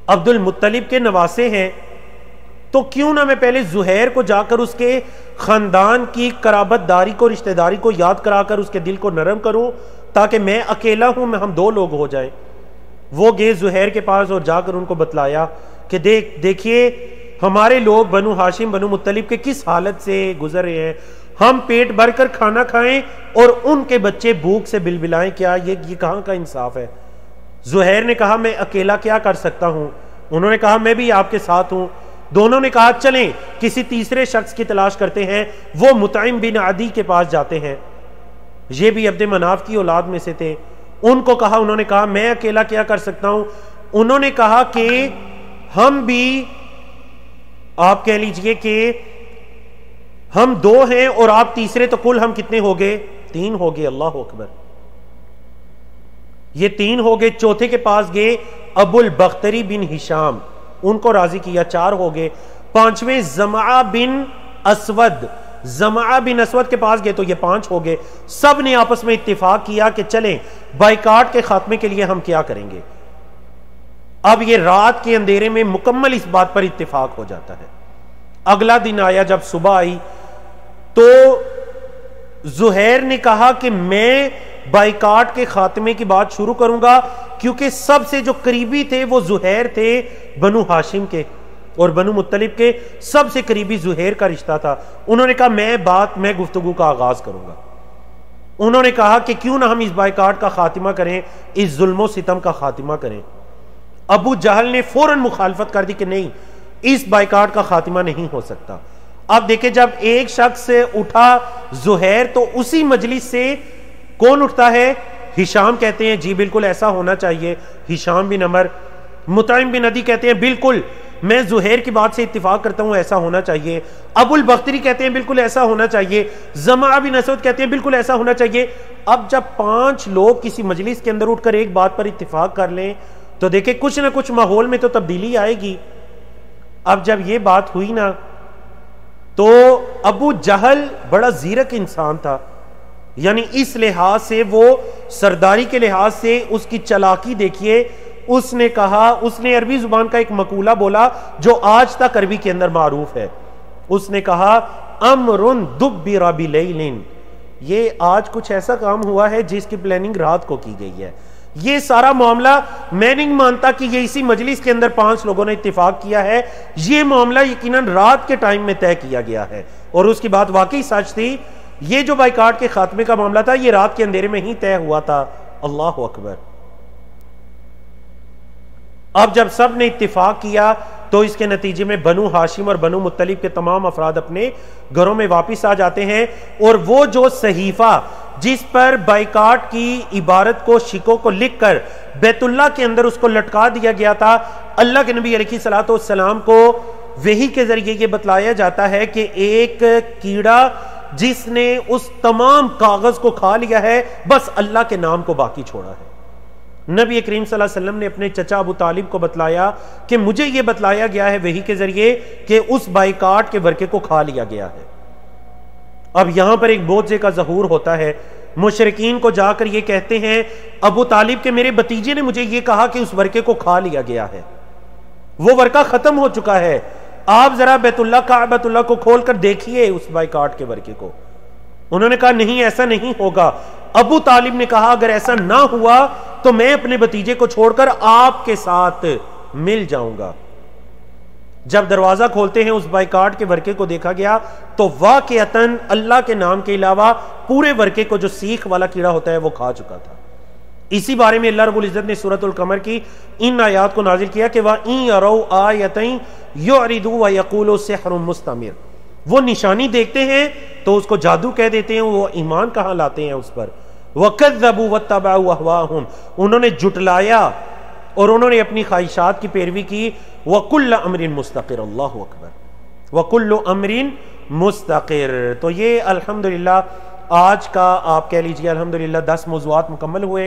अब्दुल मुत्तलिब के नवासे हैं, तो क्यों ना मैं पहले जुहैर को जाकर उसके खानदान की कराबतदारी को, रिश्तेदारी को याद कराकर उसके दिल को नरम करूं, ताकि मैं अकेला हूं, मैं हम 2 लोग हो जाएं। वो गए जुहैर के पास और जाकर उनको बतलाया कि देखिए हमारे लोग बनु हाशिम बनु मुत्तलिब के किस हालत से गुजर रहे हैं, हम पेट भरकर खाना खाएं और उनके बच्चे भूख से बिलबिलाएं, क्या ये कहां का इंसाफ है? जुहैर ने कहा मैं अकेला क्या कर सकता हूं। उन्होंने कहा मैं भी आपके साथ हूं। दोनों ने कहा चलें किसी तीसरे शख्स की तलाश करते हैं। वो मुतइम बिन अदी के पास जाते हैं, ये भी अब्द मनाफ की औलाद में से थे। उनको कहा, उन्होंने कहा मैं अकेला क्या कर सकता हूं। उन्होंने कहा कि हम भी, आप कह लीजिए कि हम 2 हैं और आप तीसरे, तो कुल हम कितने हो गए? 3 हो गए। अल्लाह अकबर, ये 3 हो गए। चौथे के पास गए अबुल बख्तरी बिन हिशाम, उनको राजी किया, 4 हो गए। 5वें जमा बिन असवद, जमा बिन असवद के पास गए तो ये 5 हो गए। सब ने आपस में इत्तेफाक किया कि चलें बाइकाट के खात्मे के लिए हम क्या करेंगे। अब ये रात के अंधेरे में मुकम्मल इस बात पर इत्तेफाक हो जाता है। अगला दिन आया, जब सुबह आई तो जुहैर ने कहा कि मैं बाइकाट के खात्मे की बात शुरू करूंगा, क्योंकि सबसे जो करीबी थे वो जुहैर थे, बनु हाशिम के और बनु मुत्तलिब के सबसे करीबी जुहैर का रिश्ता था। उन्होंने कहा मैं गुफ्तगू का आगाज करूंगा। उन्होंने कहा कि क्यों ना हम इस बाइकाट का खात्मा करें, इस जुल्मो सितम का खात्मा करें। अबू जहल ने फौरन मुखालफत कर दी कि नहीं, इस बाइकाट का खात्मा नहीं हो सकता। अब देखें, जब एक शख्स उठा जुहैर, तो उसी मजलिस से कौन उठता है? हिशाम कहते हैं जी बिल्कुल ऐसा होना चाहिए। हिशाम बिन अमर, मुतइम बिन अदी कहते हैं बिल्कुल मैं जुहैर की बात से इत्तिफाक करता हूं, ऐसा होना चाहिए। अबुल बख्तरी कहते हैं बिल्कुल ऐसा होना चाहिए। जमा बिन असवद कहते हैं बिल्कुल ऐसा होना चाहिए। अब जब 5 लोग किसी मजलिस के अंदर उठकर एक बात पर इत्तिफाक कर लें तो देखें कुछ ना कुछ माहौल में तो तब्दीली आएगी। अब जब ये बात हुई ना, तो अबू जहल बड़ा जीरक इंसान था, यानी इस लिहाज से, वो सरदारी के लिहाज से उसकी चालाकी देखिए। उसने कहा, उसने अरबी जुबान का एक मकूला बोला जो आज तक अरबी के अंदर मारूफ है। उसने कहा अमरुन दुब्बिरा बिलैलिन, ये आज कुछ ऐसा काम हुआ है जिसकी प्लानिंग रात को की गई है। ये सारा मामला मैं नहीं मानता कि ये इसी मजलिस के अंदर 5 लोगों ने इत्तेफाक किया है। ये मामला यकीनन रात के टाइम में तय किया गया है और उसकी बात वाकई सच थी। ये जो बाइकाट के खात्मे का मामला था, ये रात के अंधेरे में ही तय हुआ था। अल्लाह अकबर। अब जब सब ने इत्तेफाक किया तो इसके नतीजे में बनु हाशिम और बनु मुत्तलिब के तमाम अफराद अपने घरों में वापस आ जाते हैं। और वो जो सहीफा जिस पर बाइकाट की इबारत को, शिकों को लिखकर बैतुल्लाह के अंदर उसको लटका दिया गया था, अल्लाह के नबी अलैहिस्सलातु वस्सलाम को वही के जरिए ये बतलाया जाता है कि एक कीड़ा जिसने उस तमाम कागज को खा लिया है, बस अल्लाह के नाम को बाकी छोड़ा है। नबी करीम सल्लल्लाहु अलैहि वसल्लम ने अपने चचा अबू तालिब को बतलाया कि मुझे यह बतलाया गया है वही के जरिए कि उस बाइकाट के वर्के को खा लिया गया है। अब यहां पर एक बोझे का ज़हूर होता है। मुशरिकीन को जाकर ये कहते हैं अबू तालिब के मेरे भतीजे ने मुझे ये कहा कि उस वर्के को खा लिया गया है, वो वर्का खत्म हो चुका है, आप जरा बैतुल्लाह काबतुल्लाह को खोलकर देखिए उस बाइकाट के वर्के को। उन्होंने कहा नहीं, ऐसा नहीं होगा। अबू तालिब ने कहा अगर ऐसा ना हुआ तो मैं अपने भतीजे को छोड़कर आपके साथ मिल जाऊंगा। जब दरवाजा खोलते हैं उस बाइकाट के वर्के को देखा गया तो वाकईतन अल्लाह के नाम के अलावा पूरे वर्के को जो सीख वाला कीड़ा होता है वो खा चुका था। इसी बारे में अल्लाह रब्बुल इज्जत ने सूरतुल कमर की इन आयात को नाजिल किया कि वह इन यरौ आयतैन युरिदु व यक़ूलु सिहरुम मुस्तमिर, वो निशानी देखते हैं तो उसको जादू कह देते हैं, वो ईमान कहां लाते हैं उस पर। वकज़्ज़बू वत्तबअू अहवाहुम, उन्होंने जुटलाया और उन्होंने अपनी ख्वाहिशात की पैरवी की। वकुल्ल अमरिन मुस्तक़िर, अल्लाह अकबर, वकुल्लु अमरिन मुस्तक़िर। तो ये अल्हम्दुलिल्लाह आज का आप कह लीजिए अल्हम्दुलिल्लाह 10 मौज़ूआत मुकम्मल हुए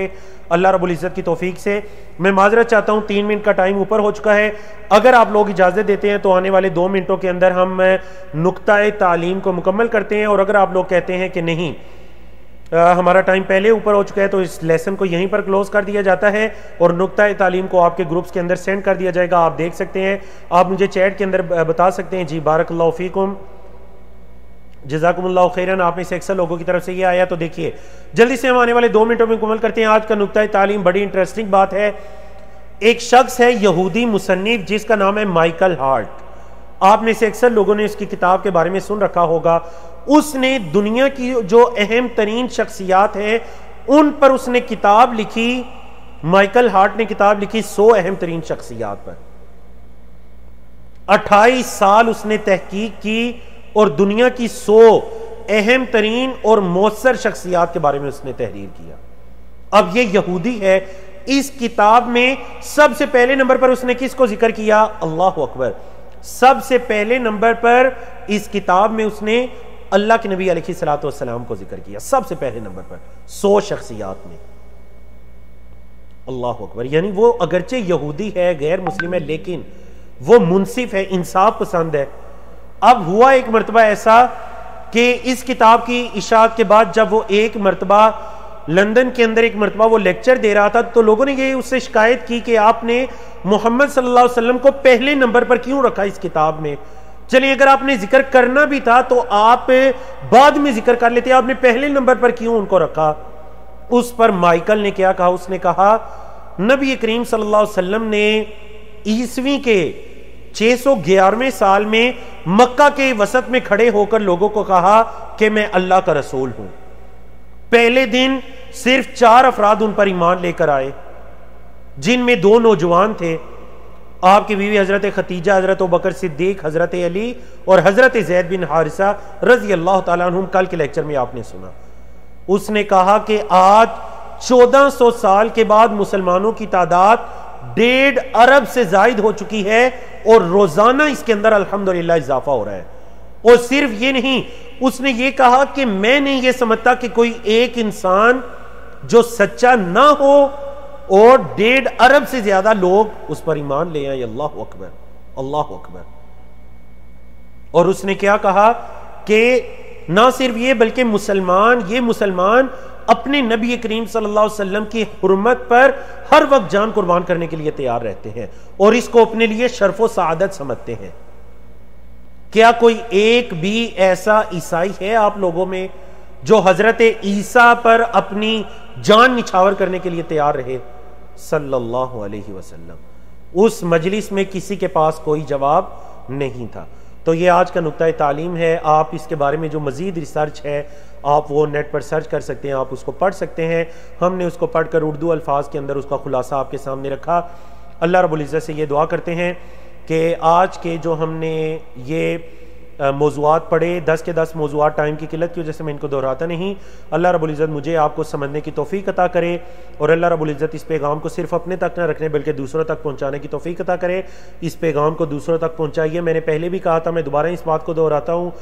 अल्लाह रब्बुल इज़्ज़त की तौफीक से। मैं माजरत चाहता हूँ 3 मिनट का टाइम ऊपर हो चुका है। अगर आप लोग इजाज़त देते हैं तो आने वाले 2 मिनटों के अंदर हम नुक्ता-ए तालीम को मुकम्मल करते हैं, और अगर आप लोग कहते हैं कि नहीं हमारा टाइम पहले ऊपर हो चुका है तो इस लेसन को यहीं पर क्लोज कर दिया जाता है और नुक्ता-ए तालीम को आपके ग्रुप्स के अंदर सेंड कर दिया जाएगा। आप देख सकते हैं, आप मुझे चैट के अंदर बता सकते हैं। जी बारकल्लाहु फीकुम, जज़ाकुमुल्लाहु खैरन। आप में से अक्सर लोगों की तरफ से ये आया, तो देखिए जल्दी से हम आने वाले 2 मिनटों में मुकम्मल करते हैं। आज का नुक्ता-ए तालीम बड़ी इंटरेस्टिंग बात है। एक शख्स है यहूदी मुसन्निफ जिसका नाम है माइकल हार्ट। आप में से अक्सर लोगों ने इसकी किताब के बारे में सुन रखा होगा। उसने दुनिया की जो अहम तरीन शख्सियात हैं उन पर उसने किताब लिखी। माइकल हार्ट ने किताब लिखी 100 अहम तरीन शख्सियात पर। 28 साल उसने तहकीक की और दुनिया की 100 अहम तरीन और मौसर शख्सियात के बारे में उसने तहरीर किया। अब ये यहूदी है। इस किताब में सबसे पहले नंबर पर उसने किसको जिक्र किया? अल्लाह अकबर। सबसे पहले नंबर पर इस किताब में उसने अल्लाह के नबी अलैहिस्सलातु वस्सलाम को जिक्र किया, सबसे पहले नंबर पर 100 शख्सियात में। अल्लाह अकबर। यानी वो अगरचे यहूदी है, गैर मुस्लिम है, लेकिन वो मुनसिफ है, इंसाफ पसंद है। अब हुआ एक मरतबा ऐसा कि इस किताब की इशाअत के बाद जब वो एक मरतबा लंदन के अंदर एक मरतबा वो लेक्चर दे रहा था, तो लोगों ने ये उससे शिकायत की कि आपने मोहम्मद सल्लल्लाहु अलैहि वसल्लम को पहले नंबर पर क्यों रखा इस किताब में? चलिए, अगर आपने जिक्र करना भी था तो आप बाद में जिक्र कर लेते, आपने पहले नंबर पर क्यों उनको रखा? उस पर माइकल ने क्या कहा? उसने कहा नबी करीम सल्लल्लाहु अलैहि वसल्लम ने ईस्वी के 611वें साल में मक्का के वसत में खड़े होकर लोगों को कहा कि मैं अल्लाह का रसूल हूं। पहले दिन सिर्फ 4 अफराद उन पर ईमान लेकर आए, जिनमें 2 नौजवान थे, आपकी बीवी हजरत खतीजा, हजरत बकर सिद्दीक, हजरत अली और हजरत जैद बिन हारिसा रजी अल्लाह ताला अन्हुम। कल के लेक्चर में आपने सुना, उसने कहा कि आज 1400 साल के बाद मुसलमानों की तादाद 1.5 अरब से जायद हो चुकी है और रोजाना इसके अंदर अल्हम्दुलिल्लाह इजाफा हो रहा है। और सिर्फ ये नहीं, उसने ये कहा कि मैं नहीं ये समझता कि कोई एक इंसान जो सच्चा ना हो और 1.5 अरब से ज्यादा लोग उस पर ईमान ले आए। अल्लाह अकबर, अल्लाह अकबर। और उसने क्या कहा कि ना सिर्फ ये बल्कि मुसलमान अपने नबी करीम सल्लल्लाहु अलैहि वसल्लम की हुर्मत पर हर वक्त जान कुर्बान करने के लिए तैयार रहते हैं और इसको अपने लिए शर्फ व सआदत समझते हैं। क्या कोई एक भी ऐसा ईसाई है आप लोगों में जो हजरत ईसा पर अपनी जान निछावर करने के लिए तैयार रहे? सल्लल्लाहु अलैहि वसल्लम। उस मजलिस में किसी के पास कोई जवाब नहीं था। तो ये आज का नुक्ता तालीम है। आप इसके बारे में जो मजीद रिसर्च है आप वो नेट पर सर्च कर सकते हैं, आप उसको पढ़ सकते हैं। हमने उसको पढ़कर उर्दू अल्फाज के अंदर उसका खुलासा आपके सामने रखा। अल्लाह रब्बुल इज़्ज़त से ये दुआ करते हैं कि आज के जो हमने ये मौज़ूआत पढ़े, 10 के 10 मौज़ूआत, टाइम की किल्लत की वजह से मैं इनको दोहराता नहीं। अल्लाह रब्बुल इज़्ज़त मुझे आपको समझने की तौफ़ीक अता करे और अल्लाह रब्बुल इज़्ज़त इस पैगाम को सिर्फ अपने तक न रखने बल्कि दूसरों तक पहुँचाने की तौफ़ीक अता करे। इस पैगाम को दूसरों तक पहुँचाइए। मैंने पहले भी कहा था, मैं दोबारा इस बात को दोहराता हूँ,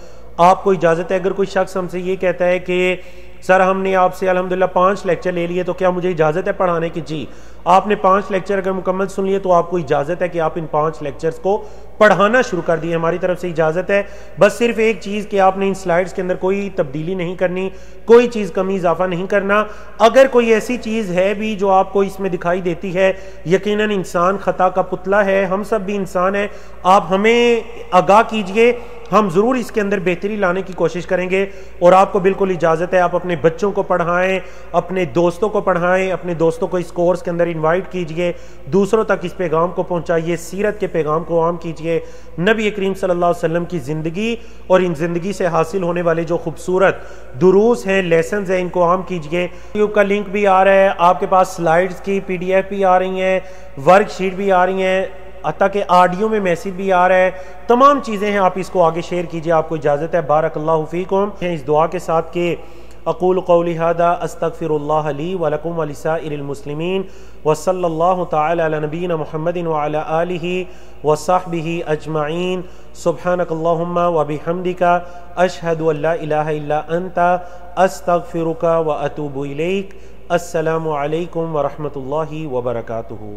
आपको इजाज़त है अगर कोई शख्स हमसे ये कहता है कि सर हमने आपसे अल्हम्दुलिल्लाह 5 लेक्चर ले लिए, तो क्या मुझे इजाज़त है पढ़ाने की? जी, आपने 5 लेक्चर अगर मुकम्मल सुन लिए तो आपको इजाज़त है कि आप इन 5 लेक्चर्स को पढ़ाना शुरू कर दिए। हमारी तरफ से इजाज़त है। बस सिर्फ एक चीज़ कि आपने इन स्लाइड्स के अंदर कोई तब्दीली नहीं करनी, कोई चीज़ कमी इजाफा नहीं करना। अगर कोई ऐसी चीज़ है भी जो आपको इसमें दिखाई देती है, यकीनन इंसान खता का पुतला है, हम सब भी इंसान हैं, आप हमें आगाह कीजिए, हम ज़रूर इसके अंदर बेहतरी लाने की कोशिश करेंगे। और आपको बिल्कुल इजाज़त है, आप अपने बच्चों को पढ़ाएं, अपने दोस्तों को पढ़ाएं, अपने दोस्तों को इस कोर्स के अंदर इनवाइट कीजिए, दूसरों तक इस पैगाम को पहुंचाइए, सीरत के पैगाम को आम कीजिए, नबी करीम सल्लल्लाहु अलैहि वसल्लम की ज़िंदगी और इन ज़िंदगी से हासिल होने वाले जो खूबसूरत दुरूस हैं, लेसन हैं, इनको आम कीजिए। यूट्यूब का लिंक भी आ रहा है, आपके पास स्लाइड्स की PDF भी आ रही हैं, वर्कशीट भी आ रही हैं, अतः के ऑडियो में मैसेज भी आ रहा है, तमाम चीज़ें हैं। आप इसको आगे शेयर कीजिए। आपको इजाज़त है। बारकल्लाहु फीकुम। इस दुआ के साथ के अक़ूलु क़ौली हादा अस्तग़फ़िरुल्लाह ली व लकुम व लिसाइरिल मुस्लिमीन व सल्लल्लाहु तआला अला नबीना मुहम्मदिन व अला आलिहि व सहबिहि अजमईन। सुब्हानकल्लाहुम्मा व बिहम्दिका अशहदु अल्ला इलाहा इल्ला अंता अस्तग़फ़िरुका व अतूबु इलैक। अस्सलामु अलैकुम व रहमतुल्लाहि व बरकातुहू।